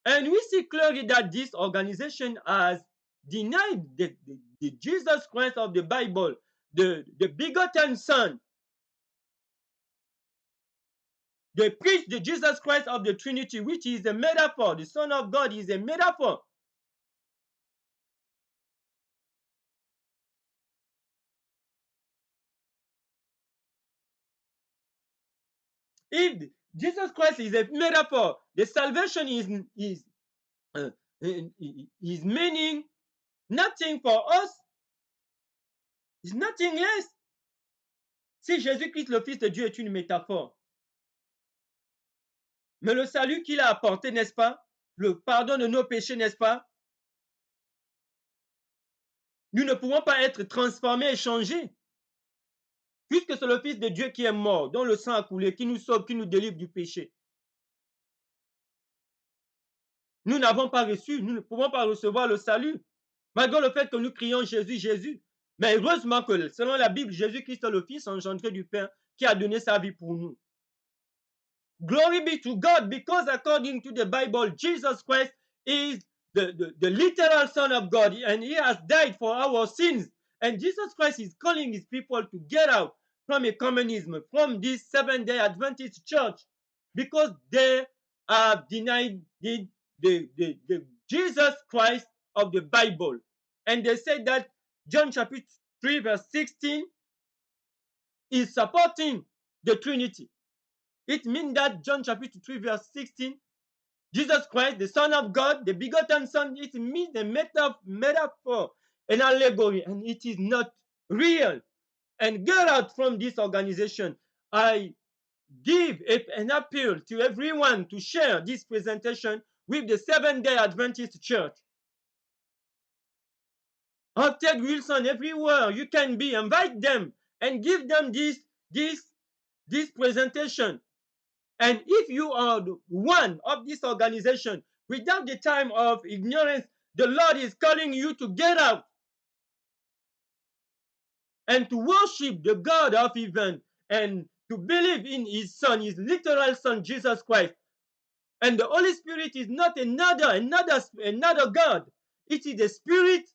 And we see clearly that this organization has denied the Jesus Christ of the Bible, the begotten Son. They preach the Jesus Christ of the Trinity, which is a metaphor. The Son of God is a metaphor. If Jesus Christ is a metaphor, the salvation is meaning nothing for us. It's nothing less. Si Jésus-Christ, le Fils de Dieu, est une métaphore, mais le salut qu'il a apporté, n'est-ce pas? Le pardon de nos péchés, n'est-ce pas? Nous ne pouvons pas être transformés et changés. Puisque c'est le Fils de Dieu qui est mort, dont le sang a coulé, qui nous sauve, qui nous délivre du péché. Nous n'avons pas reçu, nous ne pouvons pas recevoir le salut, malgré le fait que nous crions Jésus, Jésus. Mais heureusement que, selon la Bible, Jésus-Christ est le Fils engendré du Père qui a donné sa vie pour nous. Glory be to God, because according to the Bible, Jesus Christ is the literal Son of God, and he has died for our sins. And Jesus Christ is calling his people to get out from a communism, from this Seventh-day Adventist church, because they have denied the Jesus Christ of the Bible. And they say that John chapter 3 verse 16 is supporting the Trinity. It means that John chapter 3 verse 16, Jesus Christ, the Son of God, the begotten Son, it means a metaphor, an allegory, and it is not real. And get out from this organization. I give an appeal to everyone to share this presentation with the Seventh-day Adventist Church. Ted Wilson, everywhere you can be, invite them and give them this presentation. And if you are one of this organization, without the time of ignorance, the Lord is calling you to get out and to worship the God of heaven and to believe in his Son, his literal Son, Jesus Christ. And the Holy Spirit is not another God. It is the Spirit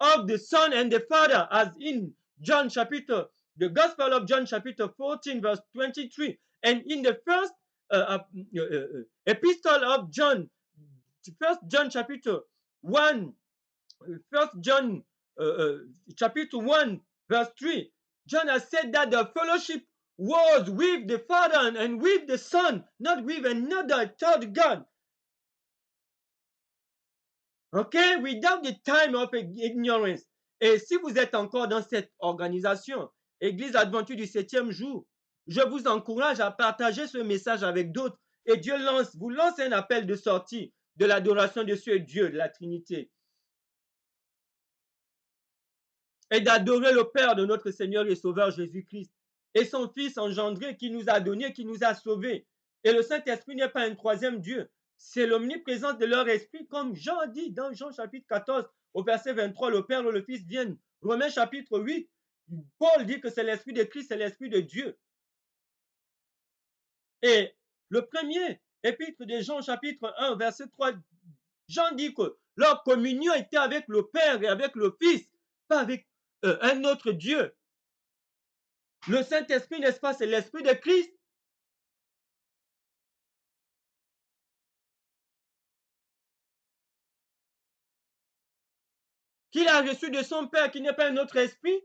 of the Son and the Father, as in John chapter the Gospel of John, chapter 14, verse 23. And in the first epistle of John, First John chapter 1, First John chapter 1, verse 3, John has said that the fellowship was with the Father and with the Son, not with another third God. Okay, without the time of ignorance. Et si vous êtes encore dans cette organisation, Église Adventiste du 7e jour, je vous encourage à partager ce message avec d'autres. Et Dieu vous lance un appel de sortie de l'adoration de ce Dieu, de la Trinité. Et d'adorer le Père de notre Seigneur et Sauveur Jésus-Christ et son Fils engendré qui nous a donné, qui nous a sauvés. Et le Saint-Esprit n'est pas un troisième Dieu. C'est l'omniprésence de leur esprit, comme Jean dit dans Jean chapitre 14, au verset 23, le Père et le Fils viennent. Romains chapitre 8, Paul dit que c'est l'Esprit de Christ, c'est l'Esprit de Dieu. Et le premier épître de Jean chapitre 1, verset 3, Jean dit que leur communion était avec le Père et avec le Fils, pas avec un autre Dieu. Le Saint-Esprit, n'est-ce pas, c'est l'Esprit de Christ. Qu'il a reçu de son Père, qui n'est pas un autre esprit.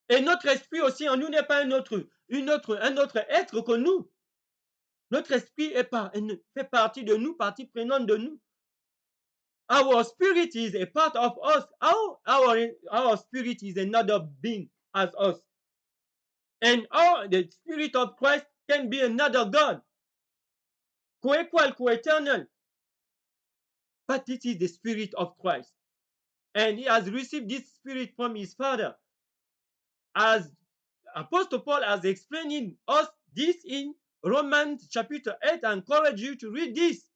Et notre esprit aussi en nous n'est pas un autre être que nous. Notre esprit fait partie de nous, partie prenante de nous. Our spirit is a part of us. Our spirit is another being as us. And the spirit of Christ can be another God. Co-equal, co-eternal. But this is the spirit of Christ. And he has received this spirit from his Father. As Apostle Paul has explained us this in Romans chapter 8. I encourage you to read this.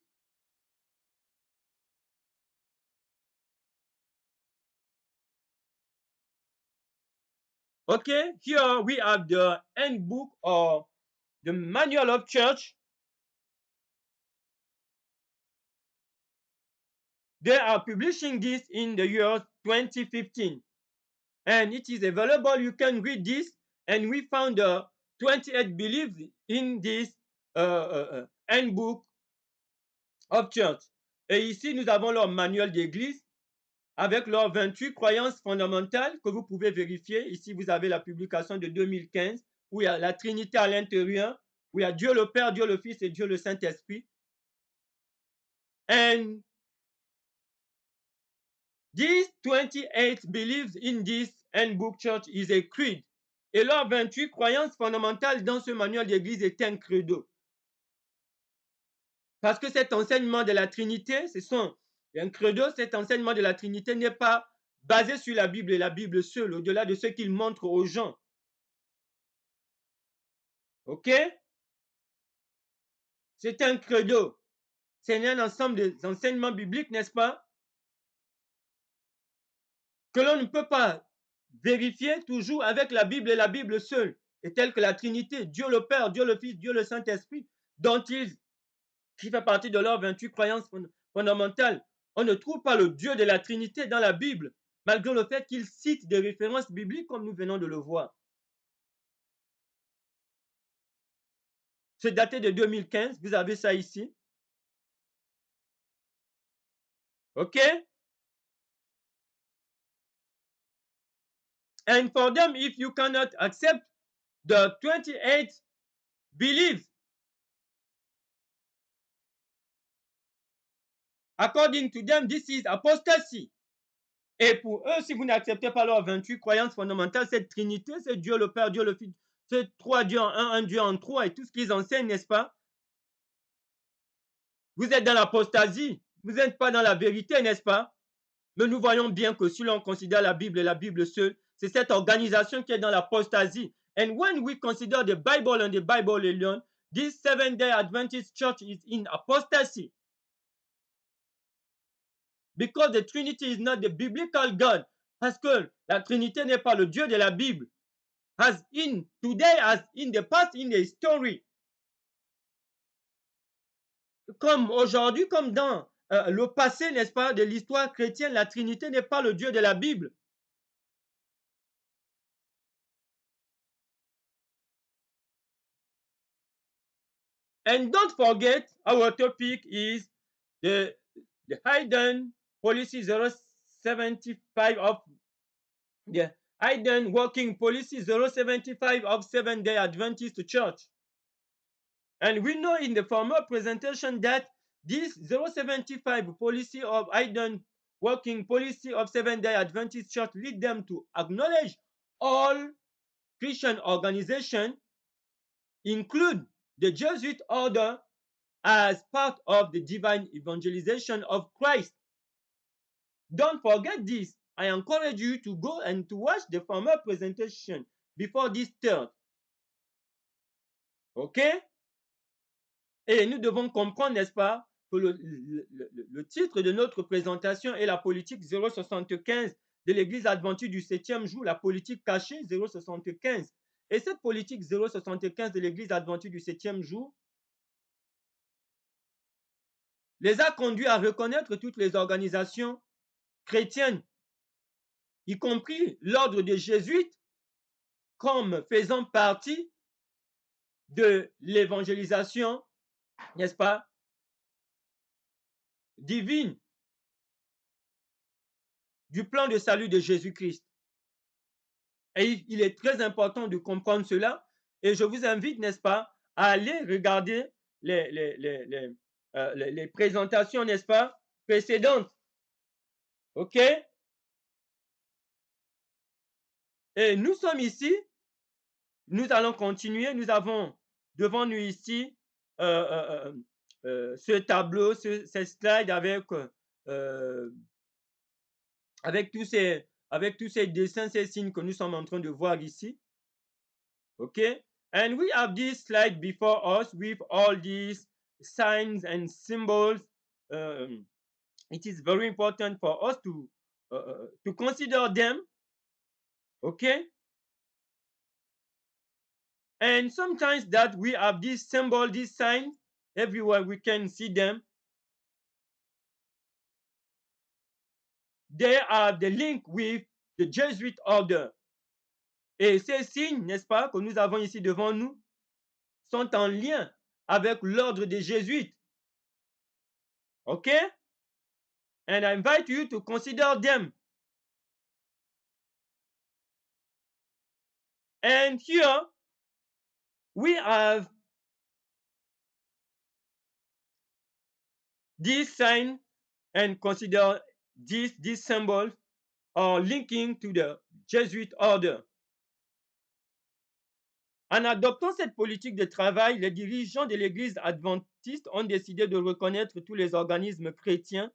Okay, here we have the handbook or the manual of church. They are publishing this in the year 2015. And it is available. You can read this. And we found the 28 beliefs in this handbook of church. Et ici, nous avons leur manuel d'église avec leurs 28 croyances fondamentales que vous pouvez vérifier. Ici, vous avez la publication de 2015 où il y a la Trinité à l'intérieur, où il y a Dieu le Père, Dieu le Fils et Dieu le Saint-Esprit. And these 28 beliefs in this handbook church is a creed. Et leurs 28 croyances fondamentales dans ce manuel d'église est un credo. Parce que cet enseignement de la Trinité, un credo, cet enseignement de la Trinité n'est pas basé sur la Bible et la Bible seule, au-delà de ce qu'il montre aux gens. OK? C'est un credo. C'est un ensemble d'enseignements bibliques, n'est-ce pas? Que l'on ne peut pas vérifier toujours avec la Bible et la Bible seule, et telle que la Trinité, Dieu le Père, Dieu le Fils, Dieu le Saint-Esprit, qui fait partie de leurs 28 croyances fondamentales. On ne trouve pas le Dieu de la Trinité dans la Bible, malgré le fait qu'il cite des références bibliques comme nous venons de le voir. C'est daté de 2015, vous avez ça ici. OK? And for them, if you cannot accept the 28 beliefs, according to them, this is apostasy. Et pour eux, si vous n'acceptez pas leurs 28 croyances fondamentales, cette Trinité, c'est Dieu le Père, Dieu le Fils, c'est trois dieux en un Dieu en trois, et tout ce qu'ils enseignent, n'est-ce pas? Vous êtes dans l'apostasie, vous n'êtes pas dans la vérité, n'est-ce pas? Mais nous voyons bien que si l'on considère la Bible et la Bible seule, c'est cette organisation qui est dans l'apostasie. And when we consider the Bible and the Bible alone, this Seventh-day Adventist church is in apostasy. Because the Trinity is not the biblical God. Parce que la Trinité n'est pas le Dieu de la Bible. As in today, as in the past, in the history. Comme aujourd'hui, comme dans le passé, n'est-ce pas, de l'histoire chrétienne, la Trinité n'est pas le Dieu de la Bible. And don't forget, our topic is the hidden policy 075 of the hidden working policy 075 of Seventh-day Adventist Church. And we know in the former presentation that this 075 policy of hidden working policy of Seventh-day Adventist Church lead them to acknowledge all Christian organizations, include the Jesuit order, as part of the divine evangelization of Christ. Don't forget this. I encourage you to go and to watch the former presentation before this third. OK? Et nous devons comprendre, n'est-ce pas, que le titre de notre présentation est la politique 075 de l'Église adventiste du 7e jour, la politique cachée 075. Et cette politique 075 de l'Église adventiste du 7e jour les a conduits à reconnaître toutes les organisations chrétiennes, y compris l'ordre des Jésuites, comme faisant partie de l'évangélisation, n'est-ce pas, divine, du plan de salut de Jésus-Christ. Et il est très important de comprendre cela. Et je vous invite, n'est-ce pas, à aller regarder les présentations, n'est-ce pas, précédentes. OK? Et nous sommes ici. Nous allons continuer. Nous avons devant nous ici ce tableau, ce slide avec tous ces dessins, ces signes que nous sommes en train de voir ici. Okay? And we have this slide before us with all these signs and symbols. It is very important for us to consider them. Okay? And sometimes that we have this symbol, this sign, everywhere we can see them. They are the link with the Jesuit order. Et ces signes, n'est-ce pas, que nous avons ici devant nous, sont en lien avec l'ordre des Jésuites. OK? And I invite you to consider them. And here we have this sign and consider this symbol are linking to the Jesuit order. En adoptant cette politique de travail, les dirigeants de l'Église adventiste ont décidé de reconnaître tous les organismes chrétiens.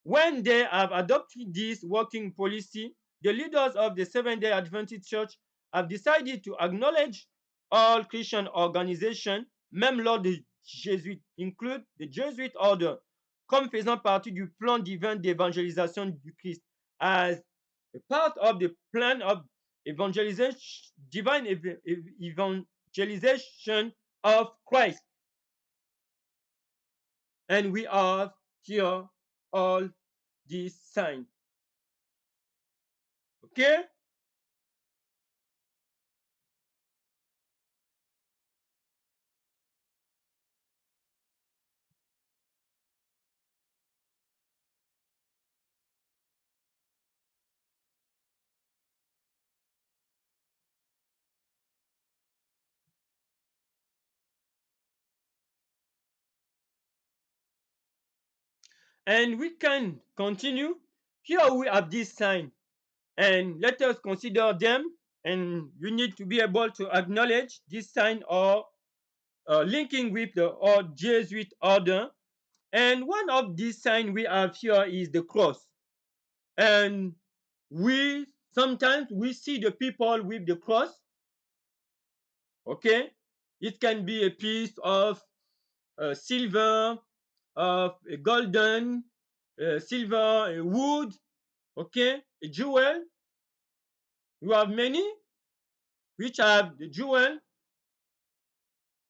When they have adopted this working policy, the leaders of the Seventh-day Adventist Church have decided to acknowledge all Christian organizations, même l'ordre des Jésuites, include the Jesuit order, comme faisant partie du plan divin d'évangélisation du Christ, as a part of the plan of evangelization, divine evangelization of Christ. And we have here all these signs. Okay? And we can continue. Here we have this sign. And let us consider them. And you need to be able to acknowledge this sign or linking with the Jesuit order. And one of these signs we have here is the cross. And sometimes we see the people with the cross. Okay? It can be a piece of silver, of a golden, silver, a wood, okay, a jewel. You have many which have the jewel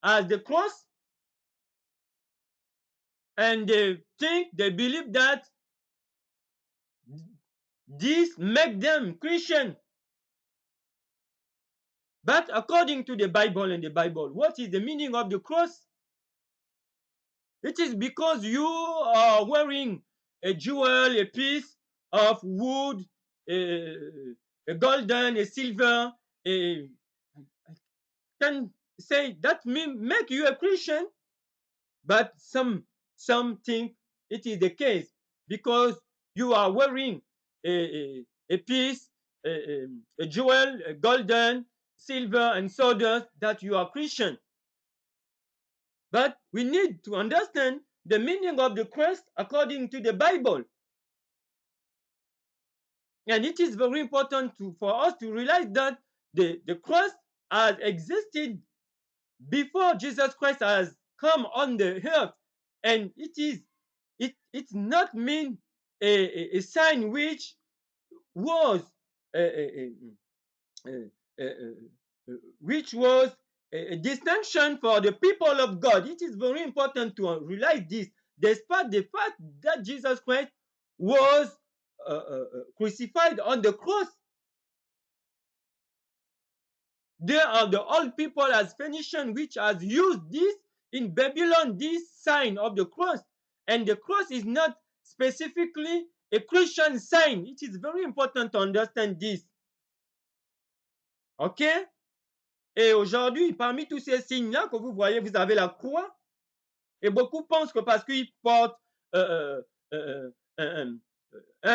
as the cross. And they believe that this make them Christian. But according to the Bible what is the meaning of the cross? It is because you are wearing a jewel, a piece of wood, a golden, a silver, a, I can say that make you a Christian, but some think it is the case because you are wearing a piece, a jewel, a golden, silver, and sawdust that you are Christian. But we need to understand the meaning of the cross according to the Bible. And it is very important for us to realize that the cross has existed before Jesus Christ has come on the earth. And it's not mean a sign which was which was a distinction for the people of God. It is very important to realize this, despite the fact that Jesus Christ was crucified on the cross. There are the old people as Phoenician which has used this in Babylon, this sign of the cross. And the cross is not specifically a Christian sign. It is very important to understand this. OK? Et aujourd'hui, parmi tous ces signes-là que vous voyez, vous avez la croix. Et beaucoup pensent que parce qu'ils portent un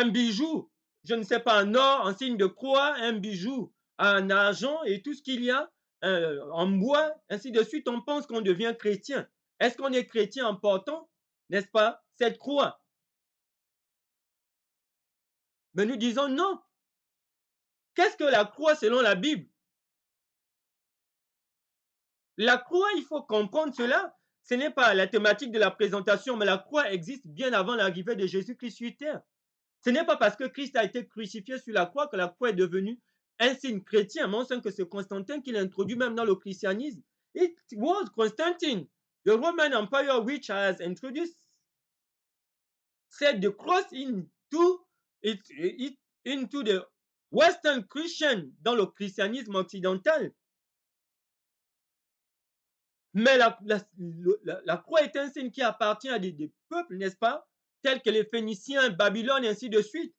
bijou, je ne sais pas, en or, en signe de croix, un bijou en argent et tout ce qu'il y a en bois, ainsi de suite, on pense qu'on devient chrétien. Est-ce qu'on est chrétien en portant, n'est-ce pas, cette croix? Mais nous disons non. Qu'est-ce que la croix selon la Bible? La croix, il faut comprendre cela. Ce n'est pas la thématique de la présentation, mais la croix existe bien avant l'arrivée de Jésus-Christ sur terre. Ce n'est pas parce que Christ a été crucifié sur la croix que la croix est devenue un signe chrétien. Mais on sait que c'est Constantin qui l'a introduit même dans le christianisme. It was Constantine, the Roman Empire, which has introduced set the cross into the Western Christian, dans le christianisme occidental. Mais la croix est un signe qui appartient à des peuples, n'est-ce pas, tels que les Phéniciens, Babylone, et ainsi de suite.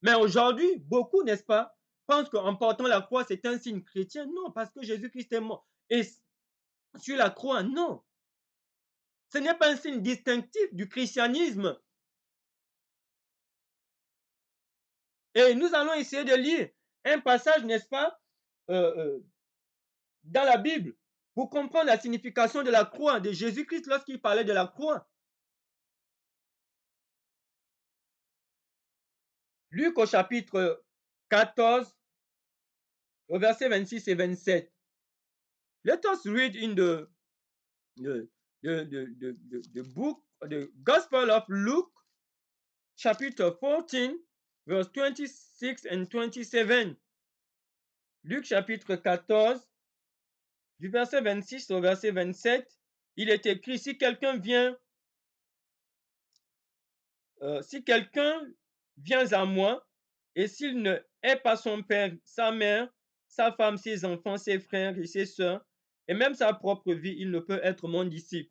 Mais aujourd'hui, beaucoup, n'est-ce pas, pensent qu'en portant la croix, c'est un signe chrétien. Non, parce que Jésus-Christ est mort. Et sur la croix, non. Ce n'est pas un signe distinctif du christianisme. Et nous allons essayer de lire un passage, n'est-ce pas, dans la Bible, pour comprendre la signification de la croix, de Jésus-Christ lorsqu'il parlait de la croix. Luc au chapitre 14, au verset 26 et 27. Let us read in the book, the Gospel of Luke, chapter 14, verse 26 and 27. Luc chapitre 14, du verset 26 au verset 27, il est écrit, si quelqu'un vient à moi, et s'il ne hait pas son père, sa mère, sa femme, ses enfants, ses frères et ses sœurs, et même sa propre vie, il ne peut être mon disciple.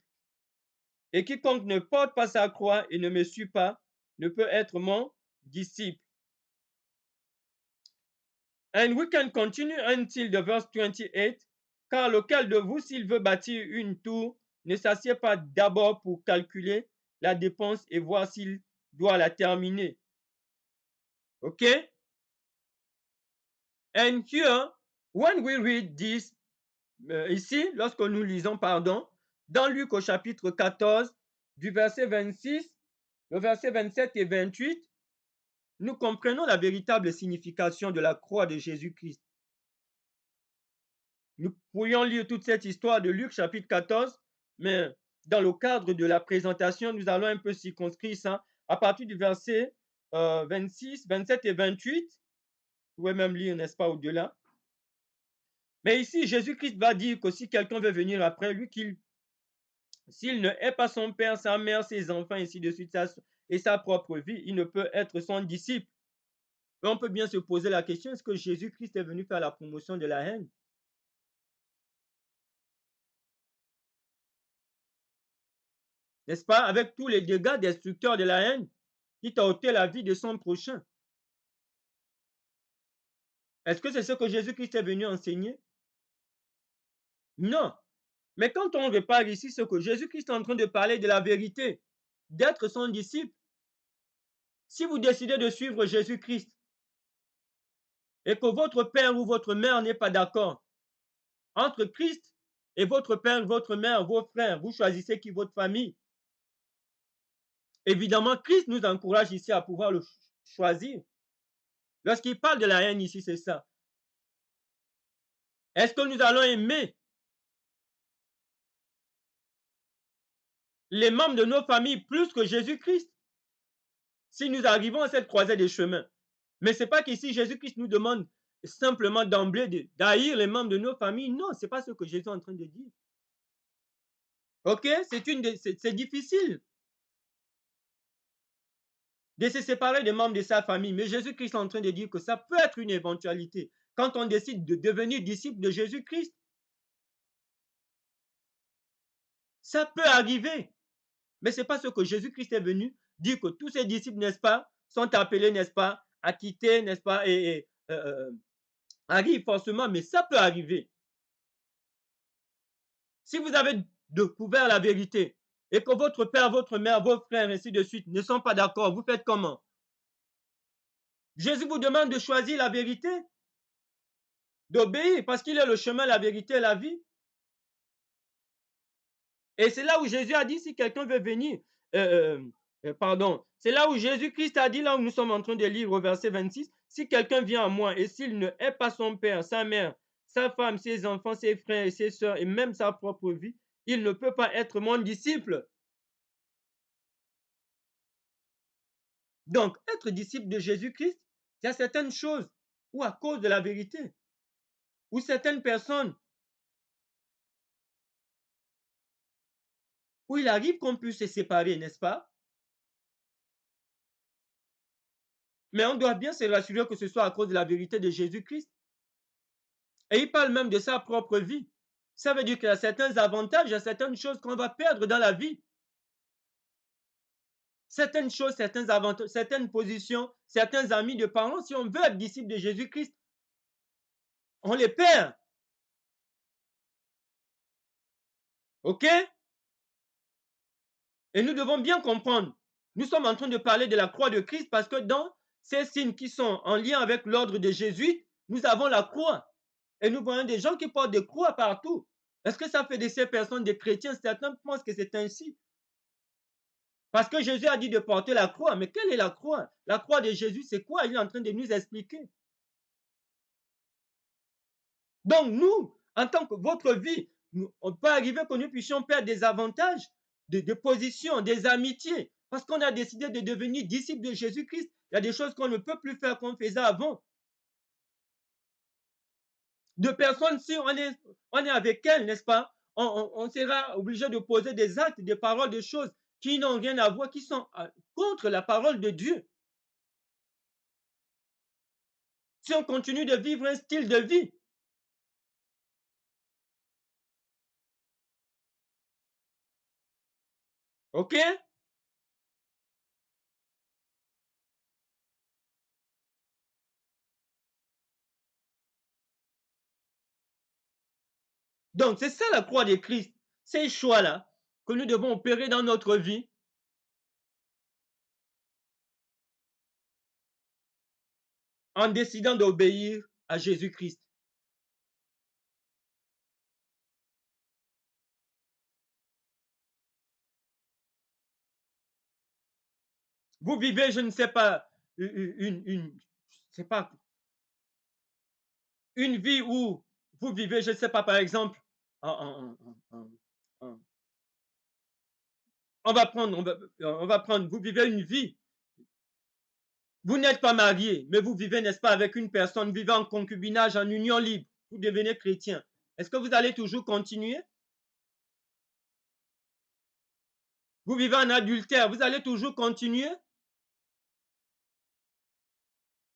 Et quiconque ne porte pas sa croix et ne me suit pas, ne peut être mon disciple. And we can continue until the verse 28. Car lequel de vous, s'il veut bâtir une tour, ne s'assied pas d'abord pour calculer la dépense et voir s'il doit la terminer. OK? And here, when we read this, ici, lorsque nous lisons, dans Luc au chapitre 14, du verset 26, le verset 27 et 28, nous comprenons la véritable signification de la croix de Jésus-Christ. Nous pourrions lire toute cette histoire de Luc chapitre 14, mais dans le cadre de la présentation, nous allons un peu circonscrire ça à partir du verset 26, 27 et 28. Vous pouvez même lire, n'est-ce pas, au-delà. Mais ici, Jésus-Christ va dire que si quelqu'un veut venir après lui, qu'il s'il ne hait pas son père, sa mère, ses enfants, ainsi de suite, et sa propre vie, il ne peut être son disciple. Et on peut bien se poser la question, est-ce que Jésus-Christ est venu faire la promotion de la haine? N'est-ce pas? Avec tous les dégâts destructeurs de la haine, qui t'a ôté la vie de son prochain. Est-ce que c'est ce que Jésus-Christ est venu enseigner? Non. Mais quand on repart ici, ce que Jésus-Christ est en train de parler de la vérité, d'être son disciple, si vous décidez de suivre Jésus-Christ et que votre père ou votre mère n'est pas d'accord entre Christ et votre père, votre mère, vos frères, vous choisissez qui votre famille. Évidemment, Christ nous encourage ici à pouvoir le choisir. Lorsqu'il parle de la haine ici, c'est ça. Est-ce que nous allons aimer les membres de nos familles plus que Jésus-Christ si nous arrivons à cette croisée des chemins? Mais ce n'est pas qu'ici Jésus-Christ nous demande simplement d'emblée d'haïr les membres de nos familles. Non, ce n'est pas ce que Jésus est en train de dire. Ok, c'est difficile de se séparer des membres de sa famille. Mais Jésus-Christ est en train de dire que ça peut être une éventualité quand on décide de devenir disciple de Jésus-Christ. Ça peut arriver. Mais ce n'est pas ce que Jésus-Christ est venu dire, que tous ses disciples, n'est-ce pas, sont appelés, n'est-ce pas, à quitter, n'est-ce pas, et arrive forcément, mais ça peut arriver. Si vous avez découvert la vérité et que votre père, votre mère, vos frères, ainsi de suite, ne sont pas d'accord, vous faites comment? Jésus vous demande de choisir la vérité, d'obéir, parce qu'il est le chemin, la vérité et la vie. Et c'est là où Jésus a dit, si quelqu'un veut venir, c'est là où Jésus-Christ a dit, là où nous sommes en train de lire au verset 26, si quelqu'un vient à moi et s'il ne hait pas son père, sa mère, sa femme, ses enfants, ses frères et ses sœurs et même sa propre vie, il ne peut pas être mon disciple. Donc, être disciple de Jésus-Christ, il y a certaines choses où à cause de la vérité, où certaines personnes, où il arrive qu'on puisse se séparer, n'est-ce pas? Mais on doit bien se rassurer que ce soit à cause de la vérité de Jésus-Christ. Et il parle même de sa propre vie. Ça veut dire qu'il y a certains avantages, il y a certaines choses qu'on va perdre dans la vie. Certaines choses, certains avantages, certaines positions, certains amis de parents, si on veut être disciple de Jésus-Christ, on les perd. OK? Et nous devons bien comprendre. Nous sommes en train de parler de la croix de Christ parce que dans ces signes qui sont en lien avec l'ordre des jésuites, nous avons la croix. Et nous voyons des gens qui portent des croix partout. Est-ce que ça fait de ces personnes des chrétiens? Certains pensent que c'est ainsi. Parce que Jésus a dit de porter la croix. Mais quelle est la croix? La croix de Jésus, c'est quoi? Il est en train de nous expliquer. Donc nous, en tant que votre vie, on peut arriver que nous puissions perdre des avantages, des positions, des amitiés, parce qu'on a décidé de devenir disciples de Jésus-Christ. Il y a des choses qu'on ne peut plus faire qu'on faisait avant. De personnes, si on est avec elles, n'est-ce pas, on sera obligé de poser des actes, des paroles, des choses qui n'ont rien à voir, qui sont contre la parole de Dieu. Si on continue de vivre un style de vie, ok? Donc, c'est ça la croix de Christ. Ces choix-là que nous devons opérer dans notre vie en décidant d'obéir à Jésus-Christ. Vous vivez, je ne sais pas, pas, une vie où vous vivez, je ne sais pas, par exemple, on va prendre, vous vivez une vie. Vous n'êtes pas marié, mais vous vivez, n'est-ce pas, avec une personne vivant en concubinage, en union libre. Vous devenez chrétien. Est-ce que vous allez toujours continuer? Vous vivez en adultère, vous allez toujours continuer.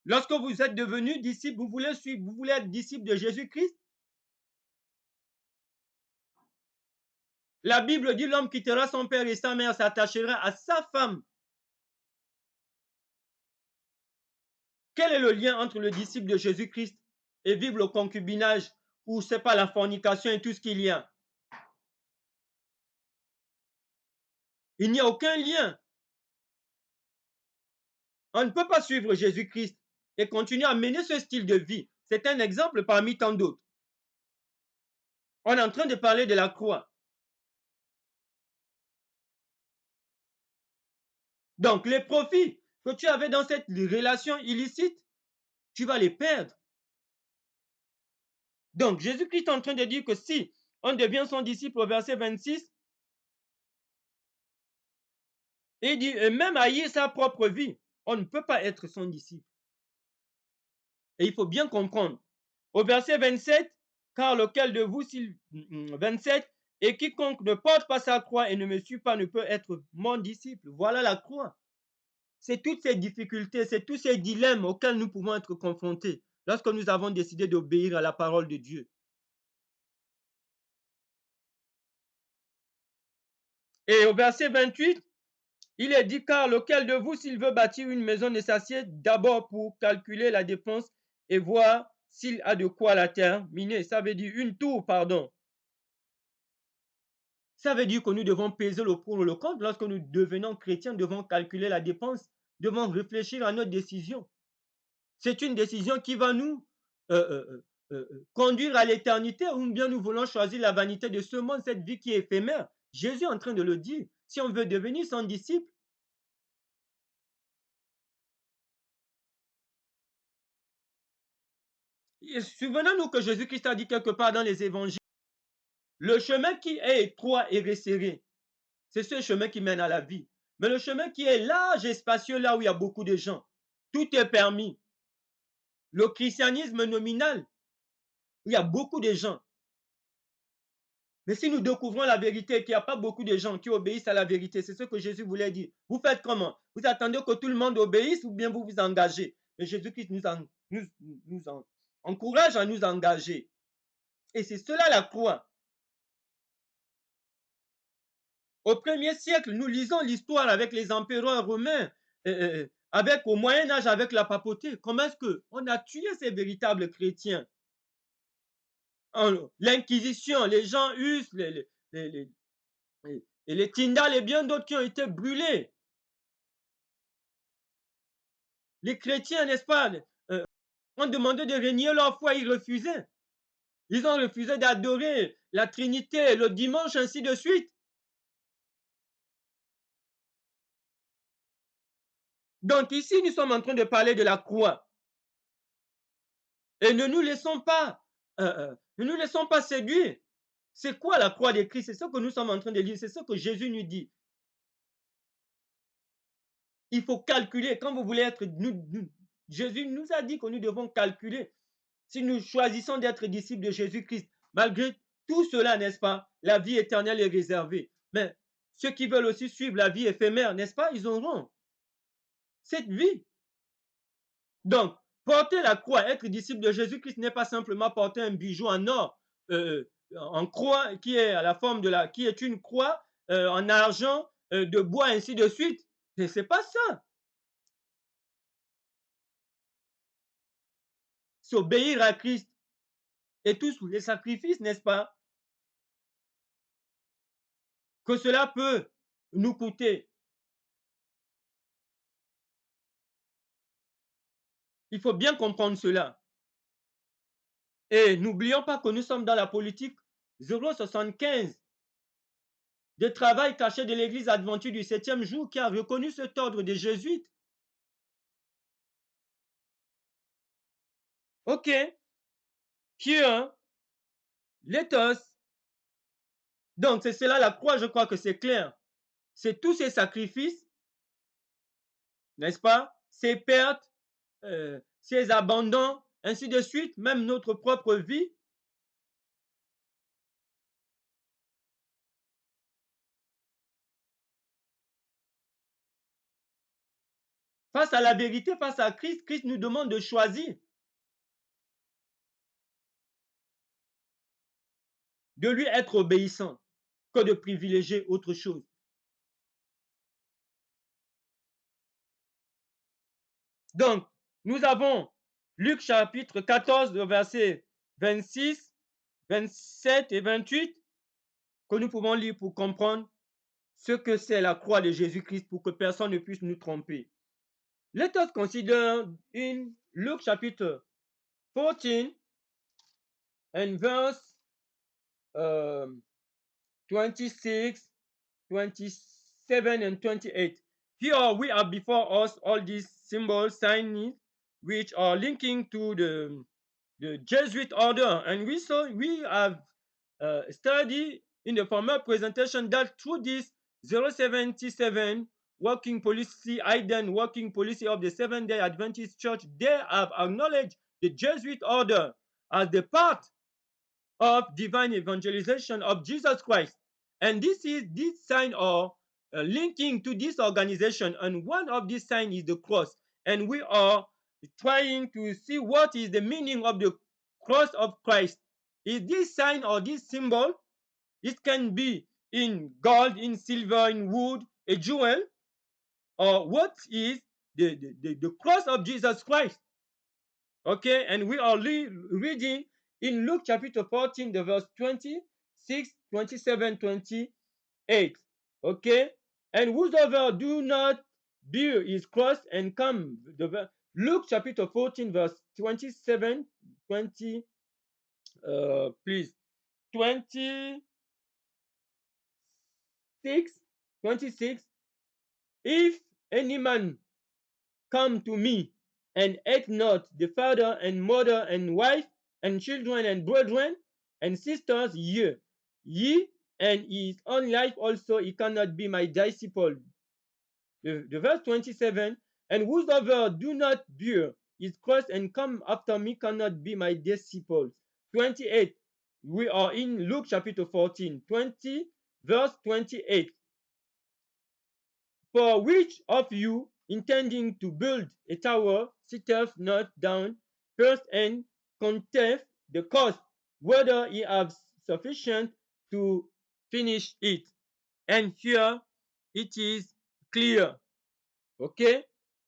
Lorsque vous êtes devenu disciple, vous voulez suivre, vous voulez être disciple de Jésus-Christ. La Bible dit l'homme quittera son père et sa mère, s'attachera à sa femme. Quel est le lien entre le disciple de Jésus-Christ et vivre le concubinage ou c'est pas la fornication et tout ce qu'il y a? Il n'y a aucun lien. On ne peut pas suivre Jésus-Christ et continuer à mener ce style de vie. C'est un exemple parmi tant d'autres. On est en train de parler de la croix. Donc, les profits que tu avais dans cette relation illicite, tu vas les perdre. Donc, Jésus-Christ est en train de dire que si on devient son disciple au verset 26, il dit, et même haïr sa propre vie, on ne peut pas être son disciple. Et il faut bien comprendre. Au verset 27, car lequel de vous, 27, et quiconque ne porte pas sa croix et ne me suit pas ne peut être mon disciple. Voilà la croix. C'est toutes ces difficultés, c'est tous ces dilemmes auxquels nous pouvons être confrontés lorsque nous avons décidé d'obéir à la parole de Dieu. Et au verset 28, il est dit, car lequel de vous, s'il veut bâtir une maison, ne s'assied d'abord pour calculer la dépense et voir s'il a de quoi la terminer. Ça veut dire une tour, pardon. Ça veut dire que nous devons peser le pour et le contre. Lorsque nous devenons chrétiens, nous devons calculer la dépense, nous devons réfléchir à notre décision. C'est une décision qui va nous conduire à l'éternité ou bien nous voulons choisir la vanité de ce monde, cette vie qui est éphémère. Jésus est en train de le dire. Si on veut devenir son disciple, souvenons-nous que Jésus-Christ a dit quelque part dans les évangiles, le chemin qui est étroit et resserré, c'est ce chemin qui mène à la vie. Mais le chemin qui est large et spacieux, là où il y a beaucoup de gens, tout est permis. Le christianisme nominal, il y a beaucoup de gens. Mais si nous découvrons la vérité, qu'il n'y a pas beaucoup de gens qui obéissent à la vérité, c'est ce que Jésus voulait dire. Vous faites comment? Vous attendez que tout le monde obéisse ou bien vous vous engagez? Mais Jésus-Christ nous encourage à nous engager. Et c'est cela la croix. Au 1er siècle, nous lisons l'histoire avec les empereurs romains, avec au Moyen Âge, avec la papauté. Comment est-ce qu'on a tué ces véritables chrétiens? L'Inquisition, les gens Hus, les Tyndale et bien d'autres qui ont été brûlés. Les chrétiens, n'est-ce pas, ont demandé de renier leur foi, ils refusaient. Ils ont refusé d'adorer la Trinité le dimanche, ainsi de suite. Donc ici, nous sommes en train de parler de la croix. Et ne nous laissons pas séduire. C'est quoi la croix de Christ? C'est ce que nous sommes en train de lire. C'est ce que Jésus nous dit. Il faut calculer. Quand vous voulez être... Jésus nous a dit que nous devons calculer. Si nous choisissons d'être disciples de Jésus-Christ, malgré tout cela, n'est-ce pas, la vie éternelle est réservée. Mais ceux qui veulent aussi suivre la vie éphémère, n'est-ce pas, ils auront cette vie. Donc, porter la croix, être disciple de Jésus-Christ n'est pas simplement porter un bijou en or, en croix, qui est à la forme de qui est une croix en argent, de bois, ainsi de suite. Mais c'est pas ça. C'est obéir à Christ et tous les sacrifices, n'est-ce pas, que cela peut nous coûter. Il faut bien comprendre cela. Et n'oublions pas que nous sommes dans la politique 0,75 de travail caché de l'Église adventiste du 7e jour qui a reconnu cet ordre des jésuites. Ok. Here, let us. Donc, c'est cela la croix, je crois que c'est clair. C'est tous ces sacrifices, n'est-ce pas? Ces pertes, ces abandons, ainsi de suite, même notre propre vie. face à la vérité, face à Christ, Christ nous demande de choisir, de lui être obéissant, que de privilégier autre chose. Donc, nous avons Luc chapitre 14, verset 26, 27 et 28, que nous pouvons lire pour comprendre ce que c'est la croix de Jésus-Christ, pour que personne ne puisse nous tromper. Let us consider in Luke chapitre 14 and verse 26, 27 and 28. Here we have before us all these symbols, signs, which are linking to the Jesuit order. And we have studied in the former presentation that through this 077 working policy, hidden working policy of the Seventh-day Adventist Church, they have acknowledged the Jesuit order as the part of divine evangelization of Jesus Christ. And this sign are linking to this organization, and one of these signs is the cross. And we are trying to see what is the meaning of the cross of Christ. Is this sign or this symbol? It can be in gold, in silver, in wood, a jewel, or what is the cross of Jesus Christ? Okay, and we are reading in Luke chapter 14, the verse 26, 27, 28. Okay, and whosoever do not bear his cross and come, Luke chapter 14, verse 27, 20, please, 26, 26. If any man come to me and hate not the father and mother and wife and children and brethren and sisters, ye and his own life also, he cannot be my disciple. The verse 27, and whosoever do not bear his cross and come after me cannot be my disciples. 28, we are in Luke chapter 14, 20, verse 28. For which of you, intending to build a tower, sitteth not down first and counteth the cost, whether he have sufficient to finish it? And here it is clear. Okay?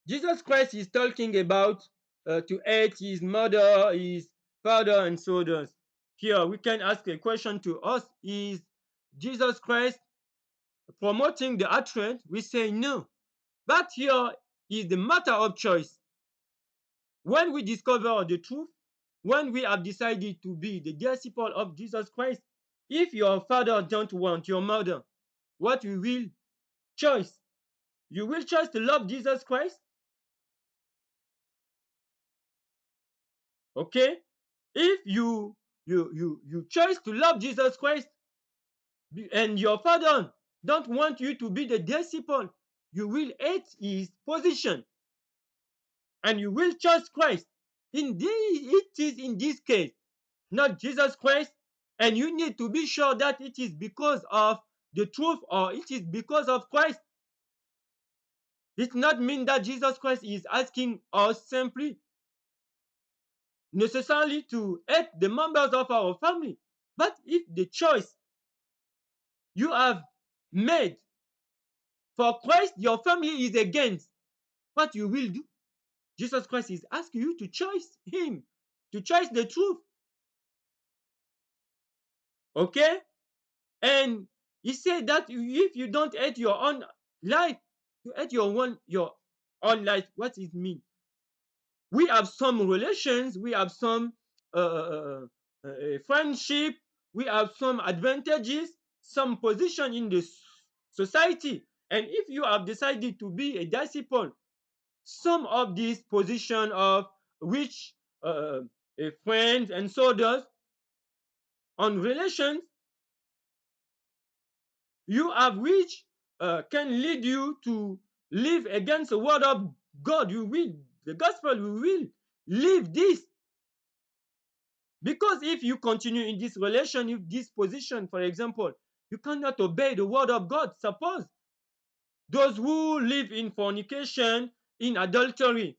Jesus Christ is talking about to hate his mother, his father, and so on. Here we can ask a question to us: is Jesus Christ promoting the hatred? We say no. But here is the matter of choice. When we discover the truth, when we have decided to be the disciple of Jesus Christ, if your father don't want your mother, what you will choose? You will choose to love Jesus Christ? Okay? If you choose to love Jesus Christ and your father don't want you to be the disciple, you will hate his position and you will choose Christ. Indeed, it is in this case not Jesus Christ, and you need to be sure that it is because of the truth or it is because of Christ. It does not mean that Jesus Christ is asking us simply necessarily to hate the members of our family, but if the choice you have made for Christ, your family is against, what you will do? Jesus Christ is asking you to choose him, to choose the truth. Okay? And he said that if you don't hate your own life, you hate your own life. What does it mean? We have some relations, we have some friendship, we have some advantages, some position in the society. And if you have decided to be a disciple, some of these position of which a friend and so does on relations you have which can lead you to live against the word of God. You will, the gospel, you will live this. Because if you continue in this relation, if this position, for example, you cannot obey the word of God. Suppose those who live in fornication in adultery,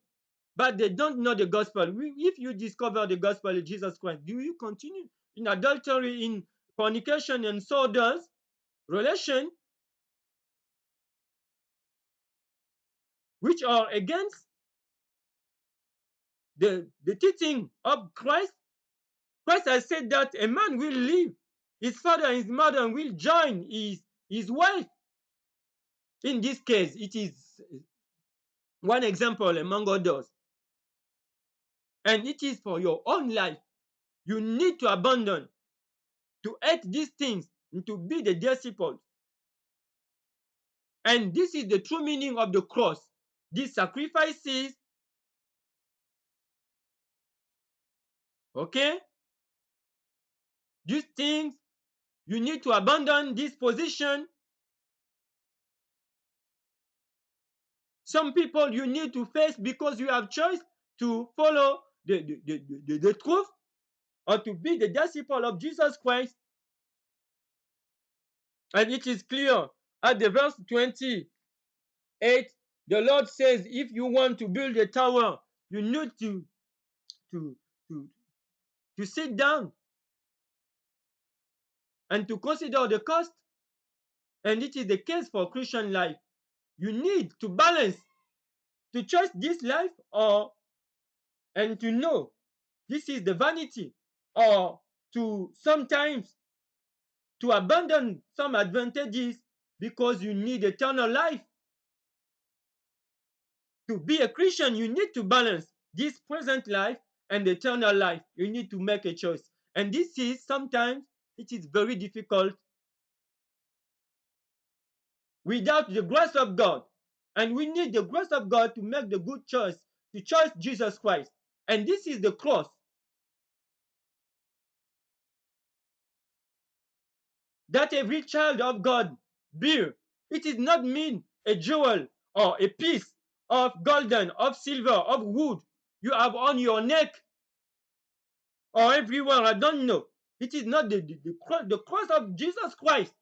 but they don't know the gospel. If you discover the gospel of Jesus Christ, do you continue in adultery, in fornication, and so does relation which are against the teaching of Christ? Christ has said that a man will leave his father and his mother and will join his wife. In this case, it is one example among others. And it is for your own life. You need to abandon, to hate these things, and to be the disciple. And this is the true meaning of the cross. These sacrifices, okay? These things, you need to abandon this position. Some people you need to face because you have choice to follow the truth or to be the disciple of Jesus Christ. And it is clear at the verse 28, the Lord says, if you want to build a tower, you need to sit down and to consider the cost. And it is the case for Christian life. You need to balance, to choose this life and to know this is the vanity, or to sometimes to abandon some advantages because you need eternal life. To be a Christian, you need to balance this present life and eternal life. You need to make a choice. And this is sometimes it is very difficult without the grace of God. And we need the grace of God to make the good choice, to choose Jesus Christ. And this is the cross that every child of God bear. It is not mean a jewel or a piece of golden, of silver, of wood you have on your neck or everywhere. I don't know. It is not the cross of Jesus Christ.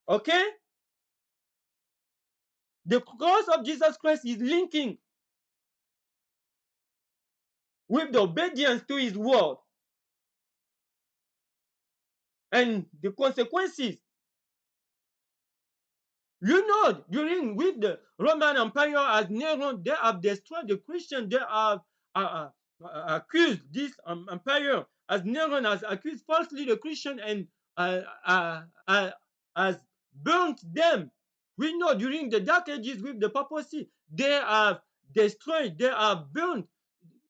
Okay? The cross of Jesus Christ is linking with the obedience to his word. And the consequences, you know, during with the Roman Empire as Nero, they have destroyed the Christian. They have accused this empire as Nero has accused falsely the Christian and has burnt them. We know during the Dark Ages with the papacy, they have destroyed, they have burnt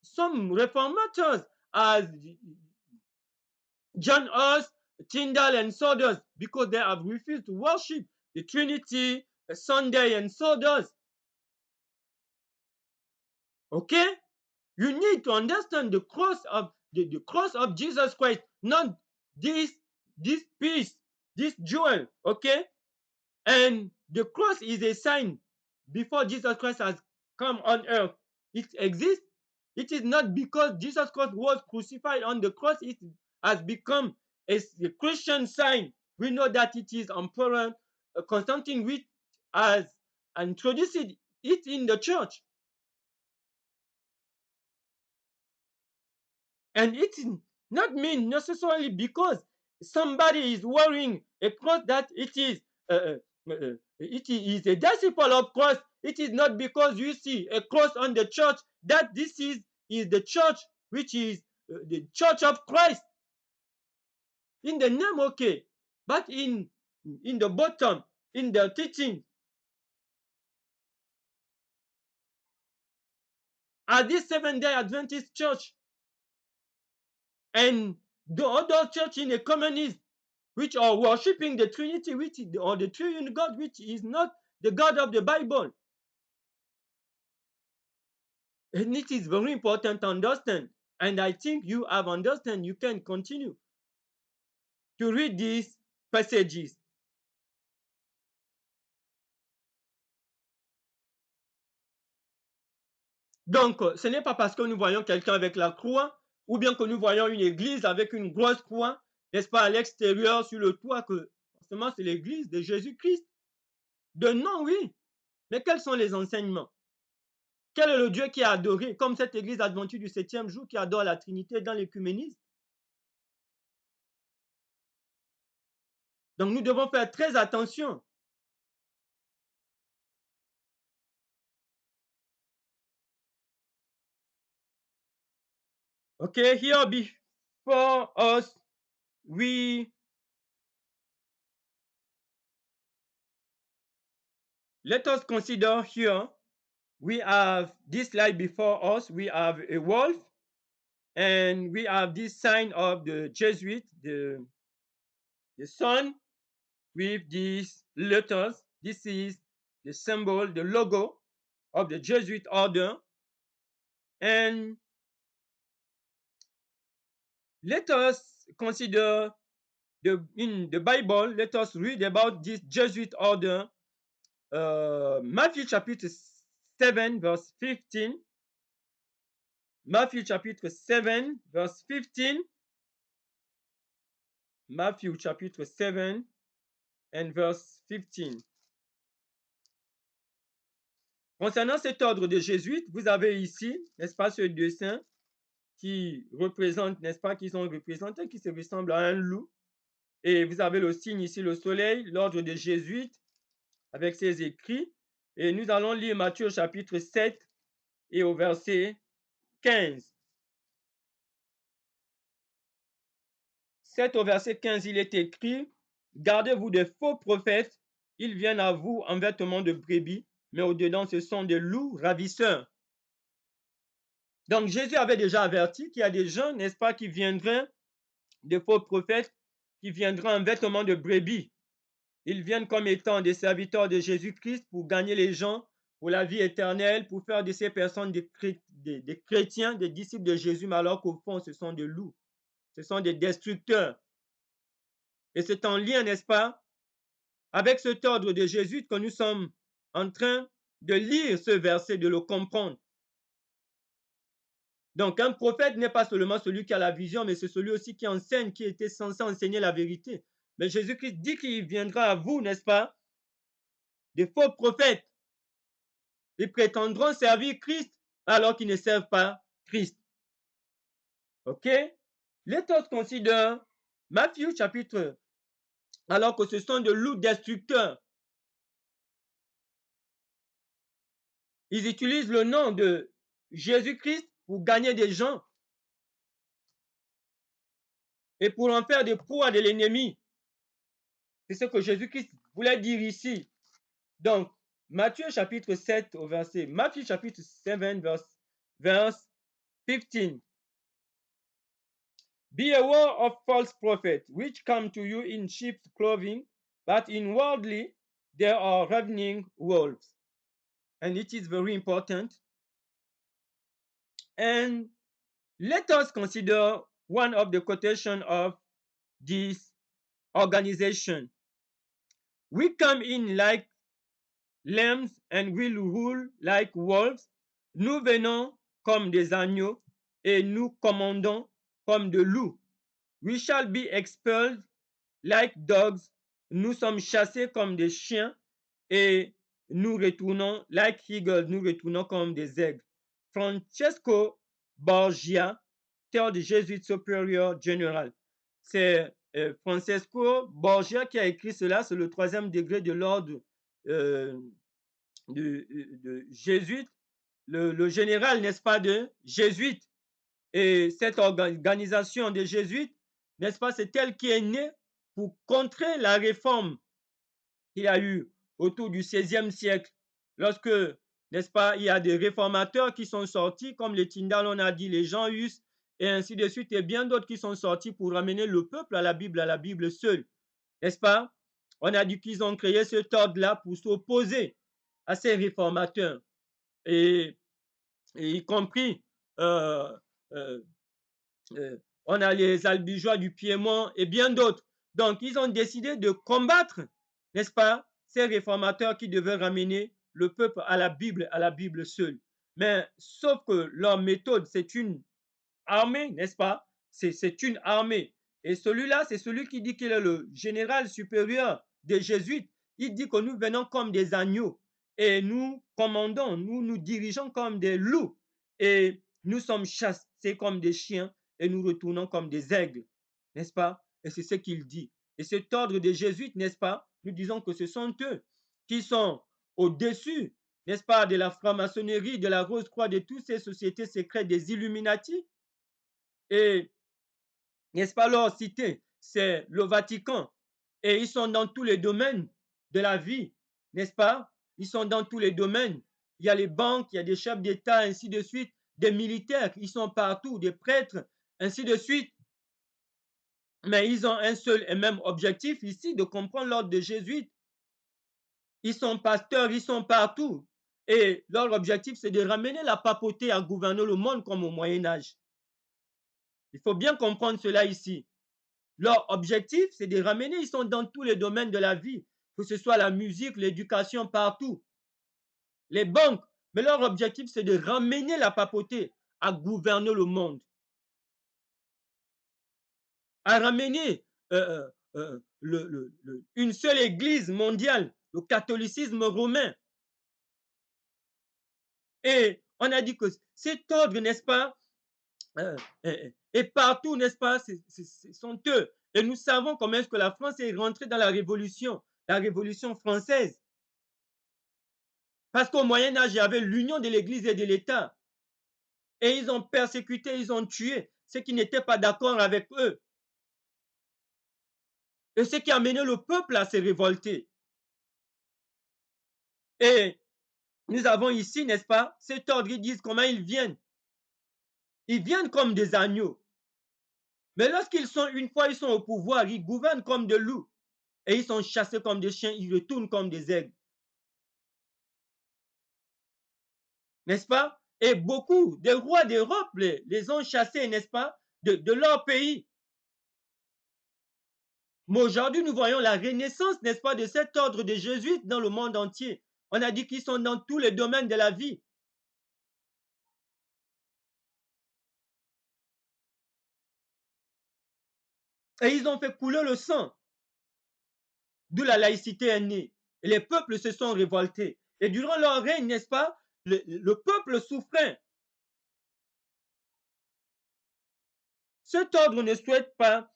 some reformators as John Hus, Tyndale, and so does, because they have refused to worship the Trinity, Sunday, and so does. Okay? You need to understand the cross of the cross of Jesus Christ, not this piece, this jewel. Okay? And the cross is a sign before Jesus Christ has come on earth. It exists. It is not because Jesus Christ was crucified on the cross, it has become a Christian sign. We know that it is Emperor Constantine which has introduced it in the church. And it is not mean necessarily because somebody is wearing a cross that it is a disciple of Christ. It is not because you see a cross on the church that this is the church which is the church of Christ. In the name, okay, but in the bottom, in the teaching, are this Seventh-day Adventist church and the other church in the communism which are worshipping the Trinity, which is, or the triune God, which is not the God of the Bible. And it is very important to understand. And I think you have understand. You can continue to read these passages. Donc, ce n'est pas parce que nous voyons quelqu'un avec la croix, ou bien que nous voyons une église avec une grosse croix, n'est-ce pas, à l'extérieur, sur le toit, que forcément c'est l'église de Jésus-Christ. De nom, oui. Mais quels sont les enseignements? Quel est le Dieu qui est adoré, comme cette église adventiste du 7e jour qui adore la Trinité dans l'écuménisme? Donc nous devons faire très attention. Okay, here before us, let us consider here, we have this slide before us, we have a wolf, and we have this sign of the Jesuit, the sun with these letters. This is the symbol, the logo of the Jesuit order. And let us consider in the Bible, let us read about this Jesuit order. Matthieu chapitre 7, verse 15. Matthieu chapitre 7, verse 15. Matthieu chapitre 7 and verse 15. Concernant cet ordre de jésuites, vous avez ici, n'est-ce pas, ce dessin qui représente, n'est-ce pas, qui sont représentés, qui se ressemble à un loup. Et vous avez le signe ici, le soleil, l'ordre des jésuites, avec ses écrits. Et nous allons lire Matthieu chapitre 7 et au verset 15. 7 au verset 15, il est écrit, « Gardez-vous des faux prophètes, ils viennent à vous en vêtements de brebis, mais au-dedans, ce sont des loups ravisseurs. » Donc, Jésus avait déjà averti qu'il y a des gens, n'est-ce pas, qui viendraient, des faux prophètes, qui viendront en vêtements de brebis. Ils viennent comme étant des serviteurs de Jésus-Christ pour gagner les gens pour la vie éternelle, pour faire de ces personnes des chrétiens, des disciples de Jésus, mais alors qu'au fond, ce sont des loups. Ce sont des destructeurs. Et c'est en lien, n'est-ce pas, avec cet ordre de Jésus que nous sommes en train de lire ce verset, de le comprendre. Donc, un prophète n'est pas seulement celui qui a la vision, mais c'est celui aussi qui enseigne, qui était censé enseigner la vérité. Mais Jésus-Christ dit qu'il viendra à vous, n'est-ce pas, des faux prophètes. Ils prétendront servir Christ alors qu'ils ne servent pas Christ. OK? Let us consider Matthieu chapitre, alors que ce sont de loups destructeurs. Ils utilisent le nom de Jésus-Christ pour gagner des gens et pour en faire des proies de l'ennemi. C'est ce que Jésus-Christ voulait dire ici. Donc, Matthieu chapitre 7 au verset, Matthieu chapitre 7 verse 15. Be aware of false prophets, which come to you in sheep's clothing, but inwardly they are ravening wolves. And it is very important. And let us consider one of the quotation of this organization. We come in like lambs and will rule like wolves. Nous venons comme des agneaux et nous commandons comme des loups. We shall be expelled like dogs. Nous sommes chassés comme des chiens et nous retournons like eagles. Nous retournons comme des aigles. Francesco Borgia, Third Jesuit Superior General. C'est Francesco Borgia qui a écrit cela. C'est le 3e degré de l'ordre de jésuite, le général, n'est-ce pas, de jésuite. Et cette organisation des jésuites, n'est-ce pas, c'est elle qui est née pour contrer la réforme qu'il y a eu autour du 16e siècle, lorsque, n'est-ce pas, il y a des réformateurs qui sont sortis, comme les Tyndale, on a dit, les Jean Hus, et ainsi de suite, et bien d'autres qui sont sortis pour ramener le peuple à la Bible seule, n'est-ce pas? On a dit qu'ils ont créé cet ordre-là pour s'opposer à ces réformateurs, et y compris, on a les albigeois du Piémont et bien d'autres. Donc, ils ont décidé de combattre, n'est-ce pas, ces réformateurs qui devaient ramener le peuple à la Bible seule. Mais sauf que leur méthode, c'est une armée, n'est-ce pas? C'est une armée. Et celui-là, c'est celui qui dit qu'il est le général supérieur des jésuites. Il dit que nous venons comme des agneaux et nous commandons, nous nous dirigeons comme des loups et nous sommes chassés comme des chiens et nous retournons comme des aigles, n'est-ce pas? Et c'est ce qu'il dit. Et cet ordre des jésuites, n'est-ce pas? Nous disons que ce sont eux qui sont au-dessus, n'est-ce pas, de la franc-maçonnerie, de la Rose-Croix, de toutes ces sociétés secrètes des Illuminati. Et n'est-ce pas, leur cité, c'est le Vatican. Et ils sont dans tous les domaines de la vie, n'est-ce pas? Ils sont dans tous les domaines. Il y a les banques, il y a des chefs d'État, ainsi de suite, des militaires, ils sont partout, des prêtres, ainsi de suite. Mais ils ont un seul et même objectif ici, de comprendre l'ordre des jésuites. Ils sont pasteurs, ils sont partout. Et leur objectif, c'est de ramener la papauté à gouverner le monde comme au Moyen-Âge. Il faut bien comprendre cela ici. Leur objectif, c'est de ramener, ils sont dans tous les domaines de la vie, que ce soit la musique, l'éducation, partout. Les banques, mais leur objectif, c'est de ramener la papauté à gouverner le monde, à ramener une seule église mondiale, le catholicisme romain. Et on a dit que cet ordre, n'est-ce pas, et partout, n'est-ce pas, ce sont eux. Et nous savons comment est-ce que la France est rentrée dans la Révolution française. Parce qu'au Moyen-Âge, il y avait l'union de l'Église et de l'État. Et ils ont persécuté, ils ont tué ceux qui n'étaient pas d'accord avec eux. Et ce qui a mené le peuple à se révolter. Et nous avons ici, n'est-ce pas, cet ordre, ils disent comment ils viennent. Ils viennent comme des agneaux. Mais lorsqu'ils sont, une fois ils sont au pouvoir, ils gouvernent comme des loups. Et ils sont chassés comme des chiens, ils retournent comme des aigles. N'est-ce pas? Et beaucoup des rois d'Europe les ont chassés, n'est-ce pas, de leur pays. Mais aujourd'hui, nous voyons la renaissance, n'est-ce pas, de cet ordre des jésuites dans le monde entier. On a dit qu'ils sont dans tous les domaines de la vie. Et ils ont fait couler le sang, d'où la laïcité est née. Et les peuples se sont révoltés. Et durant leur règne, n'est-ce pas, le peuple souffrait. Cet ordre ne souhaite pas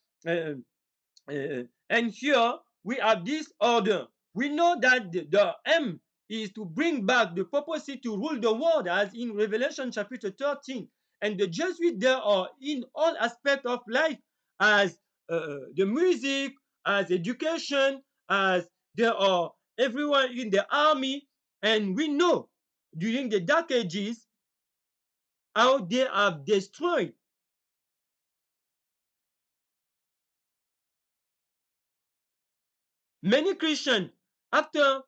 and here we have this order. We know that the aim is to bring back the papacy to rule the world, as in Revelation chapter 13. And the Jesuits there are in all aspects of life, as the music, as education, as there are everyone in the army. And we know during the Dark Ages how they have destroyed many Christians. After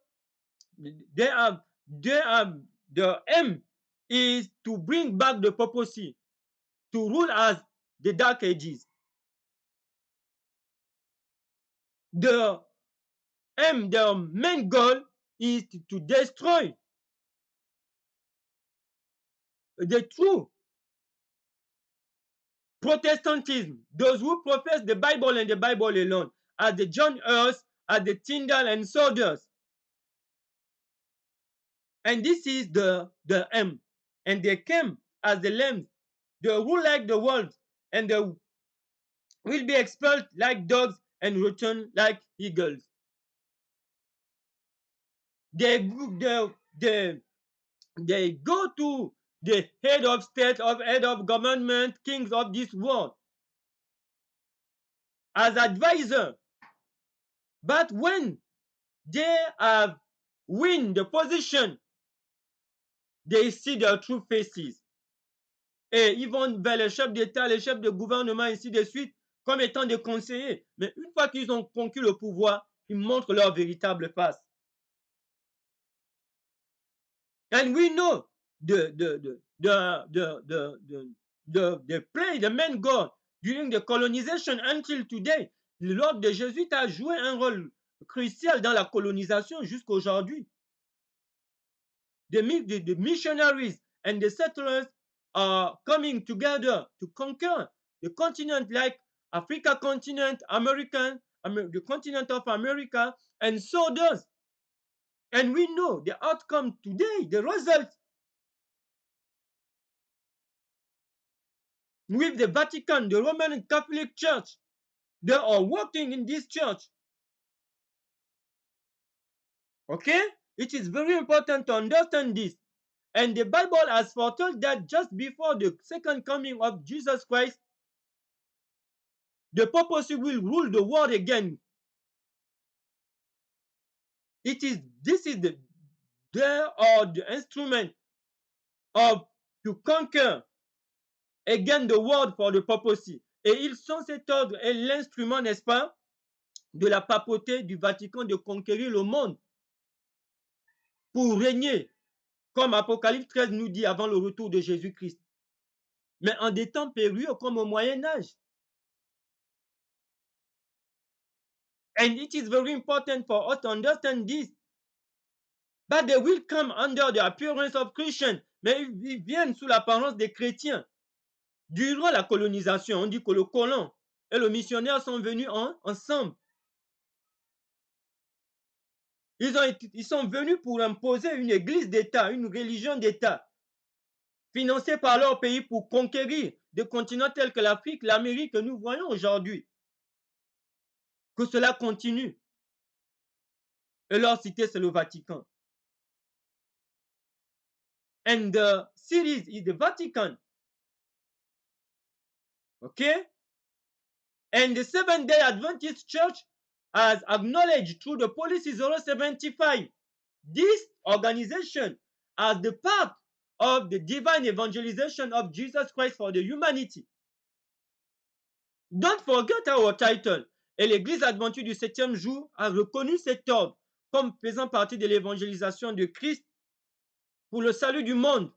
they have the aim is to bring back the papacy to rule as the Dark Ages. The aim, the main goal is to destroy the true Protestantism, those who profess the Bible and the Bible alone, as the John Earth, as the Tyndale and Saunders. And this is the aim. And they came as the lambs. They rule like the world, and they will be expelled like dogs and return like eagles. They go to the head of state, head of government, kings of this world as advisor. But when they have win the position, they see their true faces. Et ils vont vers les chefs d'État, les chefs de gouvernement, ainsi de suite, comme étant des conseillers. Mais une fois qu'ils ont conquis le pouvoir, ils montrent leur véritable face. And we know the play, the main goal during the colonization until today. L'ordre des Jésuites a joué un rôle crucial dans la colonisation jusqu'à aujourd'hui. The missionaries and the settlers are coming together to conquer the continent like Africa continent, the continent of America, and so does. And we know the outcome today, the result with the Vatican, the Roman Catholic Church. They are working in this church. Okay? It is very important to understand this. And the Bible has foretold that just before the second coming of Jesus Christ, the papacy will rule the world again. This is the instrument of to conquer again the world for the papacy. Et ils sont cet ordre et l'instrument, n'est-ce pas, de la papauté du Vatican de conquérir le monde pour régner, comme Apocalypse 13 nous dit avant le retour de Jésus-Christ. Mais en des temps périlleux comme au Moyen-Âge. And it is very important for us to understand this. But they will come under the appearance of Christians. Mais ils viennent sous l'apparence des chrétiens. Durant la colonisation, on dit que le colon et le missionnaire sont venus ensemble. Ils sont venus pour imposer une église d'État, une religion d'État, financée par leur pays pour conquérir des continents tels que l'Afrique, l'Amérique que nous voyons aujourd'hui. Que cela continue. Et leur cité, c'est le Vatican. And the cities is the Vatican. Okay? And the Seventh-day Adventist Church has acknowledged through the Policy 075 this organization as the part of the divine evangelization of Jesus Christ for the humanity. Don't forget our title. Et l'Église adventiste du 7e jour a reconnu cet ordre comme faisant partie de l'évangélisation de Christ pour le salut du monde,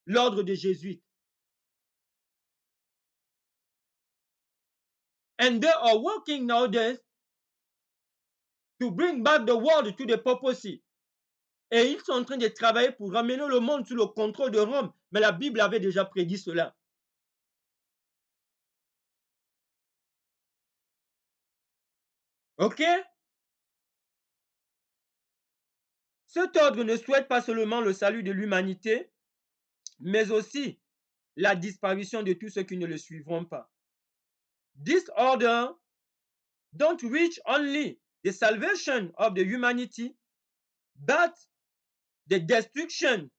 l'ordre des Jésuites. And they are working nowadays to bring back the world to the papacy. Et ils sont en train de travailler pour ramener le monde sous le contrôle de Rome. Mais la Bible avait déjà prédit cela. Ok? Cet ordre ne souhaite pas seulement le salut de l'humanité, mais aussi la disparition de tous ceux qui ne le suivront pas. This order don't reach only the salvation of the humanity, but the destruction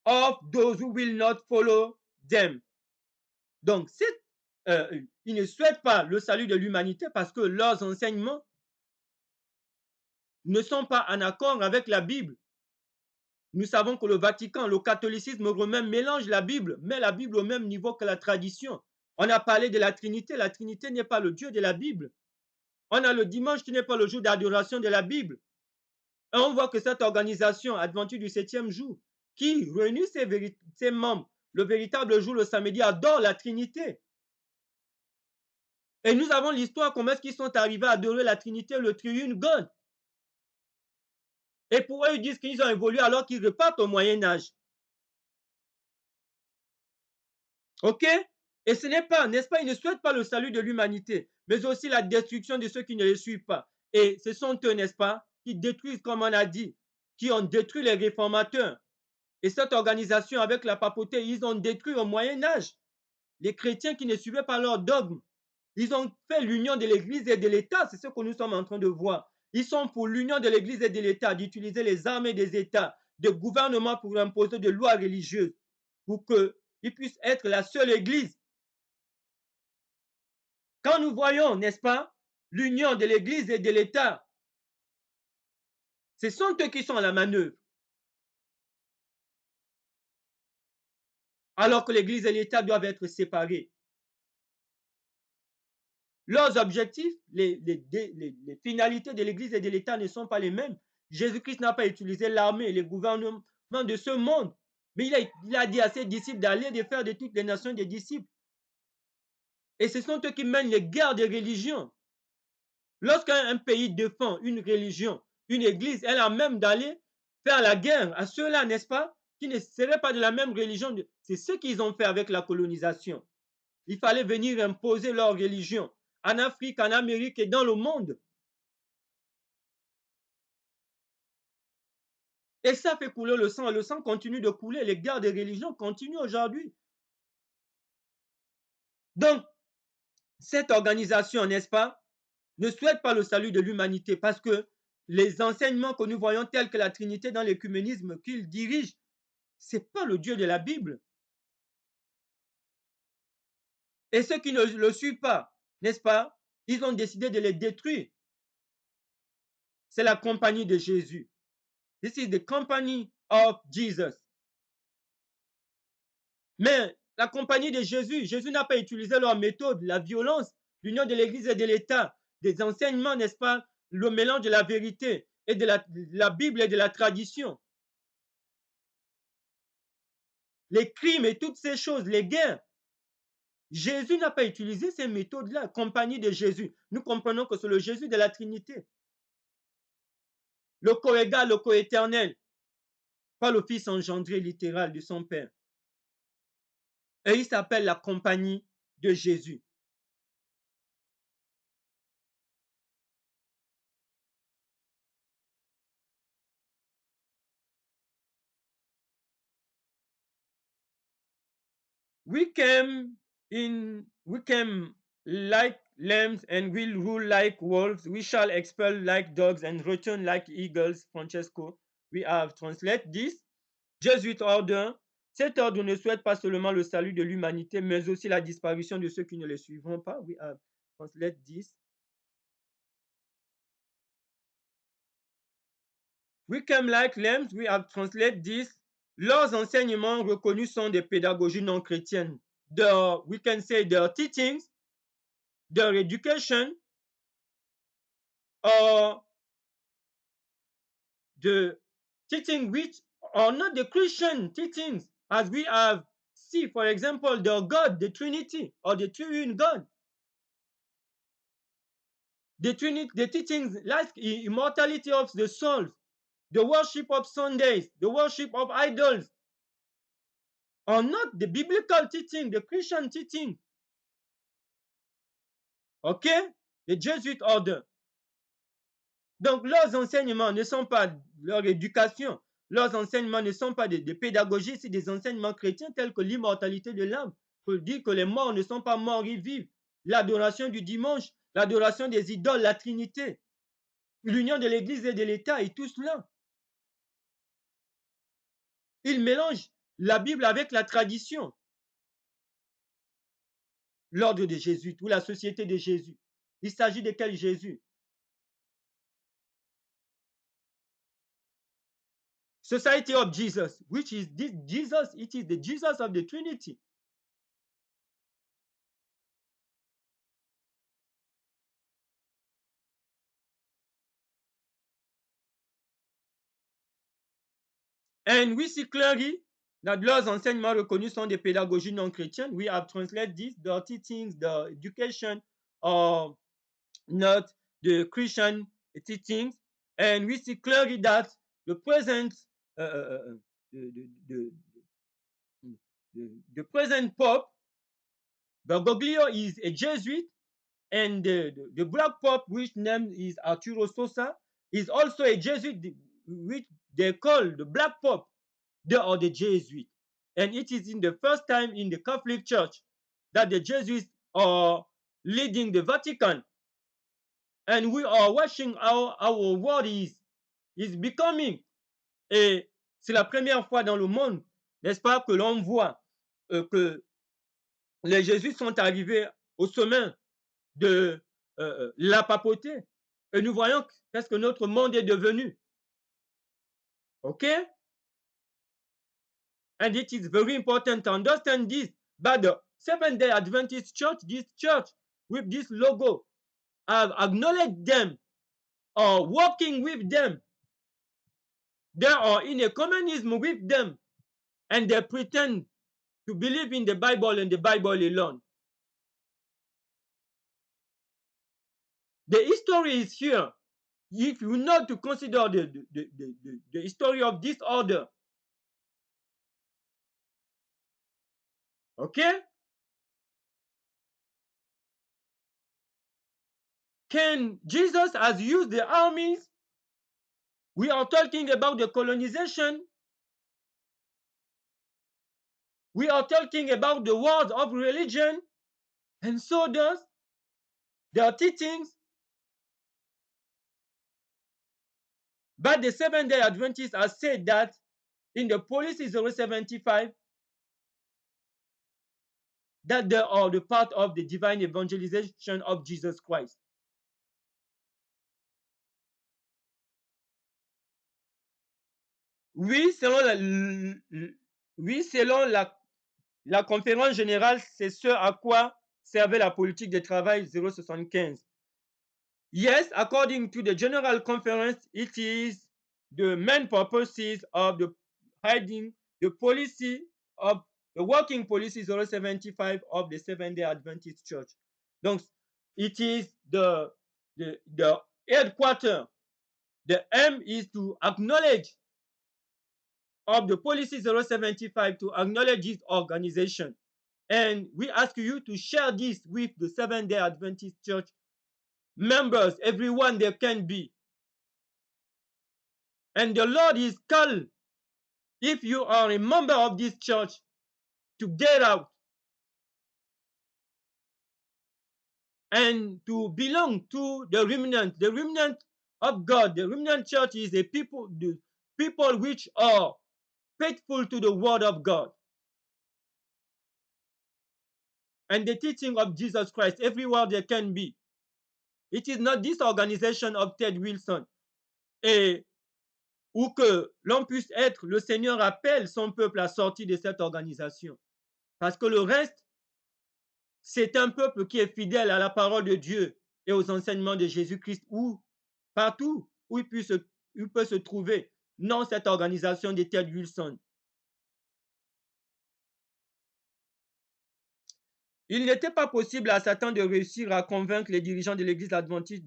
of those who will not follow them. Donc, ils ne souhaitent pas le salut de l'humanité parce que leurs enseignements ne sont pas en accord avec la Bible. Nous savons que le Vatican, le catholicisme romain mélange la Bible, met la Bible au même niveau que la tradition. On a parlé de la Trinité. La Trinité n'est pas le Dieu de la Bible. On a le dimanche qui n'est pas le jour d'adoration de la Bible. Et on voit que cette organisation adventiste du 7e jour, qui réunit ses membres le véritable jour, le samedi, adore la Trinité. Et nous avons l'histoire comment est-ce qu'ils sont arrivés à adorer la Trinité, le triune God. Et pour eux, ils disent qu'ils ont évolué alors qu'ils repartent au Moyen-Âge. Ok? Et ce n'est pas, n'est-ce pas, ils ne souhaitent pas le salut de l'humanité, mais aussi la destruction de ceux qui ne les suivent pas. Et ce sont eux, n'est-ce pas, qui détruisent, comme on a dit, qui ont détruit les réformateurs. Et cette organisation avec la papauté, ils ont détruit au Moyen-Âge les chrétiens qui ne suivaient pas leur dogme. Ils ont fait l'union de l'Église et de l'État, c'est ce que nous sommes en train de voir. Ils sont pour l'union de l'Église et de l'État, d'utiliser les armées des États, des gouvernements pour imposer des lois religieuses, pour qu'ils puissent être la seule Église. Quand nous voyons, n'est-ce pas, l'union de l'Église et de l'État, ce sont eux qui sont à la manœuvre. Alors que l'Église et l'État doivent être séparés. Leurs objectifs, les finalités de l'Église et de l'État ne sont pas les mêmes. Jésus-Christ n'a pas utilisé l'armée et les gouvernements de ce monde, mais il a dit à ses disciples d'aller de faire de toutes les nations des disciples. Et ce sont eux qui mènent les guerres de religion. Lorsqu'un pays défend une religion, une église, elle a même d'aller faire la guerre à ceux-là, n'est-ce pas, qui ne seraient pas de la même religion. C'est ce qu'ils ont fait avec la colonisation. Il fallait venir imposer leur religion en Afrique, en Amérique et dans le monde. Et ça fait couler le sang, et le sang continue de couler. Les guerres de religion continuent aujourd'hui. Donc, cette organisation, n'est-ce pas, ne souhaite pas le salut de l'humanité parce que les enseignements que nous voyons tels que la Trinité dans l'écuménisme qu'il dirige, ce n'est pas le Dieu de la Bible. Et ceux qui ne le suivent pas, n'est-ce pas, ils ont décidé de les détruire. C'est la compagnie de Jésus. This is the company of Jesus. Mais la compagnie de Jésus, Jésus n'a pas utilisé leur méthode, la violence, l'union de l'Église et de l'État, des enseignements, n'est-ce pas, le mélange de la vérité et de la Bible et de la tradition. Les crimes et toutes ces choses, les guerres. Jésus n'a pas utilisé ces méthodes-là, compagnie de Jésus. Nous comprenons que c'est le Jésus de la Trinité. Le co-égal, le co-éternel, pas le fils engendré littéral de son Père. Et il s'appelle la compagnie de Jésus. We came like lambs and will rule like wolves. We shall expel like dogs and return like eagles. Francesco, we have translated this. Jésus ordre. Cet ordre ne souhaite pas seulement le salut de l'humanité, mais aussi la disparition de ceux qui ne le suivront pas. We have translated this. We came like lambs. We have translated this. Leurs enseignements reconnus sont des pédagogies non chrétiennes. We can say their teachings, their education, or the teaching which are not the Christian teachings, as we have see, for example, the God, the Trinity, or the Triune God. The teachings like immortality of the souls, the worship of Sundays, the worship of idols, are not the biblical teaching, the Christian teaching. Okay? The Jesuit order. Donc, leurs enseignements ne sont pas, leur éducation, leurs enseignements ne sont pas des pédagogies, c'est des enseignements chrétiens tels que l'immortalité de l'âme. Pour dire que les morts ne sont pas morts, ils vivent. L'adoration du dimanche, l'adoration des idoles, la Trinité, l'union de l'Église et de l'État et tout cela. Ils mélangent la Bible avec la tradition. L'ordre de Jésus ou la société de Jésus. Il s'agit de quel Jésus? Society of Jesus, which is this Jesus, it is the Jesus of the Trinity. And we see clearly that leurs enseignements reconnus sont des pédagogies non chrétiennes. We have translated this, the teachings, the education are not the Christian teachings. And we see clearly that the present the present Pope, Bergoglio, is a Jesuit, and the Black Pope, which name is Arturo Sosa, is also a Jesuit, which they call the Black Pope. They are the Jesuits. And it is in the first time in the Catholic Church that the Jesuits are leading the Vatican. And we are watching how our world is becoming. Et c'est la première fois dans le monde, n'est-ce pas, que l'on voit que les Jésuites sont arrivés au sommet de la papauté. Et nous voyons qu'est-ce que notre monde est devenu. OK? And it is very important to understand this. But the Seventh-day Adventist Church, this church with this logo, have acknowledged them or working with them. They are in a communism with them. And they pretend to believe in the Bible and the Bible alone. The history is here. If you know to consider the history of this order. Okay? Can Jesus has used the armies We are talking about the colonization. We are talking about the wars of religion, and so does their teachings. But the Seventh-day Adventists have said that in the Policy 075 that they are the part of the divine evangelization of Jesus Christ. Oui, selon la conférence générale, c'est ce à quoi servait la politique de travail 075. Yes, according to the General Conference, it is the main purposes of the hiding the policy of the working policy 075 of the Seventh-day Adventist Church. Donc, it is the headquarter. The aim is to acknowledge of the policy 075 to acknowledge this organization. And we ask you to share this with the Seventh-day Adventist Church members, everyone there can be. And the Lord is called, if you are a member of this church, to get out and to belong to the remnant of God. The remnant church is the people which are faithful to the word of God and the teaching of Jesus Christ everywhere there can be. It is not this organization of Ted Wilson et où que l'on puisse être, le Seigneur appelle son peuple à sortir de cette organisation. Parce que le reste, c'est un peuple qui est fidèle à la parole de Dieu et aux enseignements de Jésus-Christ, ou partout où il peut se trouver, non cette organisation de Ted Wilson. Il n'était pas possible à Satan de réussir à convaincre les dirigeants de l'Église adventiste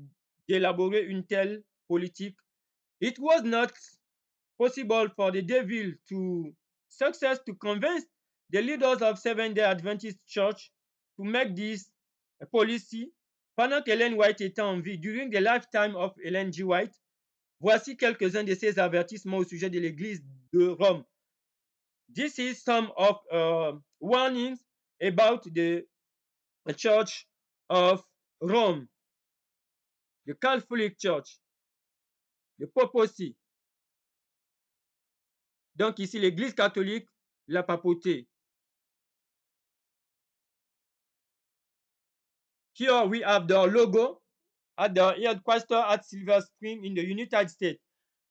d'élaborer une telle politique. It was not possible for the devil to convince the leaders of Seventh-day Adventist Church to make this policy pendant qu'Ellen White était en vie. During the lifetime of Ellen G. White, voici quelques-uns de ses avertissements au sujet de l'Église de Rome. This is some of warnings about the Church of Rome, the Catholic Church, the papacy. Donc ici, l'Église catholique, la papauté. Here we have their logo at the headquarters at Silver Spring in the United States.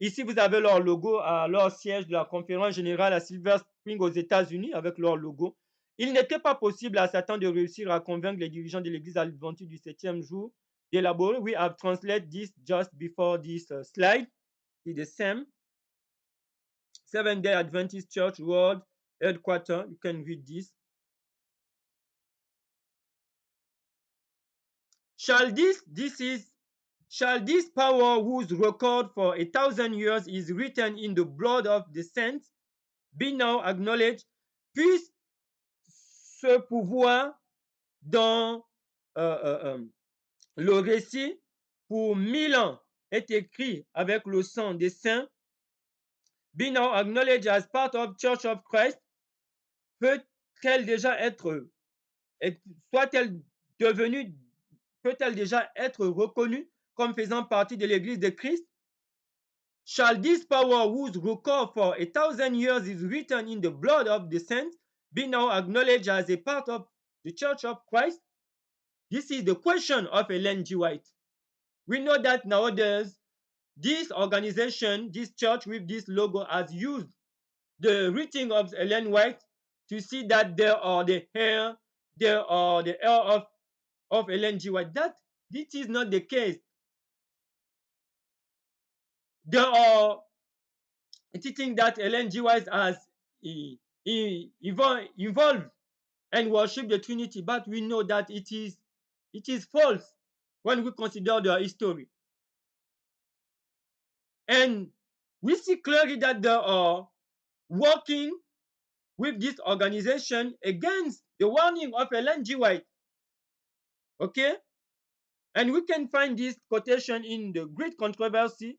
Ici, vous avez leur logo à leur siège de la conférence générale à Silver Spring aux États-Unis avec leur logo. Il n'était pas possible à Satan de réussir à convaincre les dirigeants de l'Église adventiste du 7e jour d'élaborer. We have translated this just before this slide. It's the same. Seventh-day Adventist Church World Headquarters. You can read this. Shall this power whose record for 1,000 years is written in the blood of the saints be now acknowledged? Puisse ce pouvoir dans le récit pour 1000 ans est écrit avec le sang des saints, be now acknowledged as part of Church of Christ, peut-elle déjà être reconnue comme faisant partie de l'Église de Christ? Shall this power whose record for 1,000 years is written in the blood of the saints be now acknowledged as a part of the Church of Christ? This is the question of Ellen G. White. We know that nowadays, this organization, this church with this logo has used the writing of Ellen White to see that there are the heir of Ellen G. White. This is not the case. There are teaching that Ellen G. White has involved and worship the Trinity, but we know that it is false when we consider their history. And we see clearly that they are working with this organization against the warning of Ellen G. White. Okay? And we can find this quotation in the Great Controversy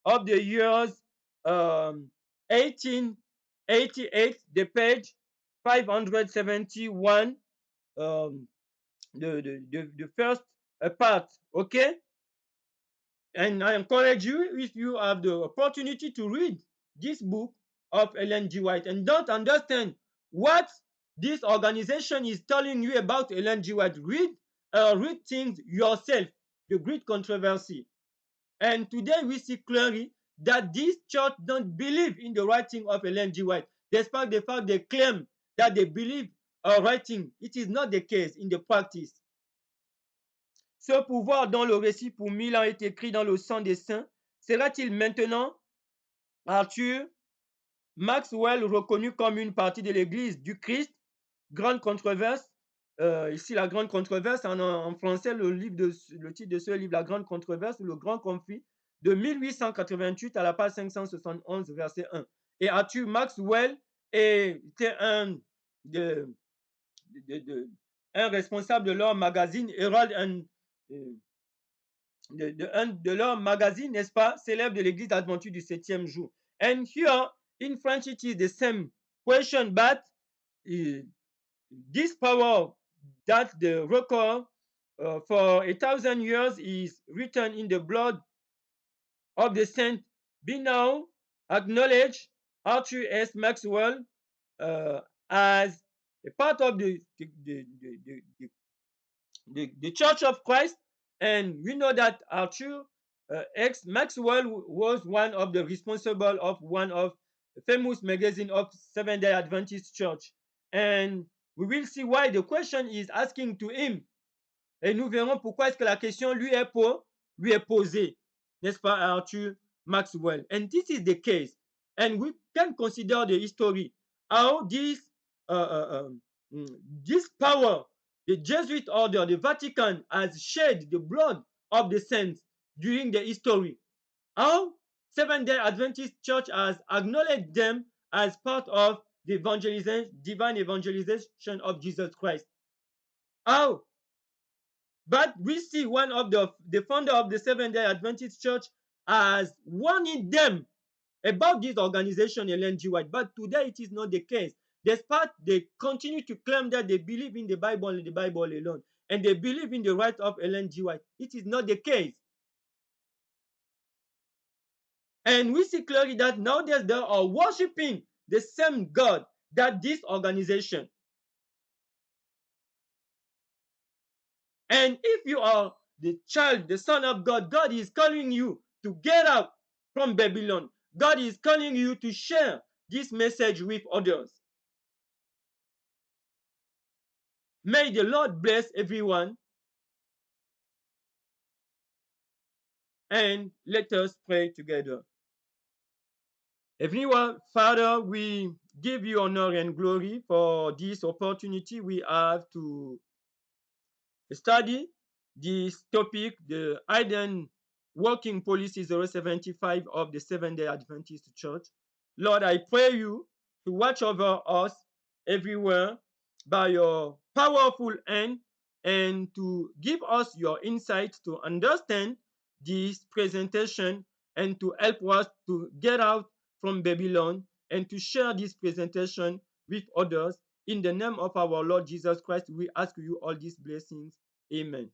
of the years 1888, the page 571, the first part, okay? And I encourage you, if you have the opportunity, to read this book of Ellen G. White and don't understand what this organization is telling you about Ellen G. White. Read things yourself, the great controversy. And today we see clearly that this church don't believe in the writing of Ellen G. White, despite the fact they claim that they believe her writing. It is not the case in the practice. Ce pouvoir dont le récit pour 1000 ans est écrit dans le sang des saints sera-t-il maintenant Arthur Maxwell reconnu comme une partie de l'Église du Christ? Grande controverse. Ici, la grande controverse, en français, le titre de ce livre, La grande controverse, le grand conflit, de 1888 à la page 571, verset 1. Et Arthur Maxwell était un responsable de leur magazine, Herald de leur magazine, n'est-ce pas, célèbre de l'Église adventiste du 7e jour. And here, in French, it is the same question, but this power that the record for 1,000 years is written in the blood of the saint be now acknowledged Arthur S. Maxwell as a part of the Church of Christ. And we know that Arthur X. Maxwell was one of the responsible of one of the famous magazine of Seventh-day Adventist Church. And we will see why the question is asking to him. Et nous verrons pourquoi est-ce que la question lui est posée, n'est-ce pas, Arthur Maxwell. And this is the case. And we can consider the history, how this power, the Jesuit order, the Vatican, has shed the blood of the saints during the history. How Seventh-day Adventist Church has acknowledged them as part of the divine evangelization of Jesus Christ. How? But we see one of the founder of the Seventh-day Adventist Church as warning them about this organization, Ellen G. White. But today it is not the case. Despite they continue to claim that they believe in the Bible and the Bible alone, and they believe in the right of Ellen G. White, it is not the case. And we see clearly that nowadays they are worshiping the same God that this organization. And if you are the child, the son of God, God is calling you to get out from Babylon. God is calling you to share this message with others. May the Lord bless everyone. And let us pray together. Heavenly Father, we give you honor and glory for this opportunity we have to study this topic, the hidden working policy 075 of the Seventh-day Adventist Church. Lord, I pray you to watch over us everywhere by your powerful hand and to give us your insight to understand this presentation and to help us to get out from Babylon and to share this presentation with others. In the name of our Lord Jesus Christ, we ask you all these blessings. Amen.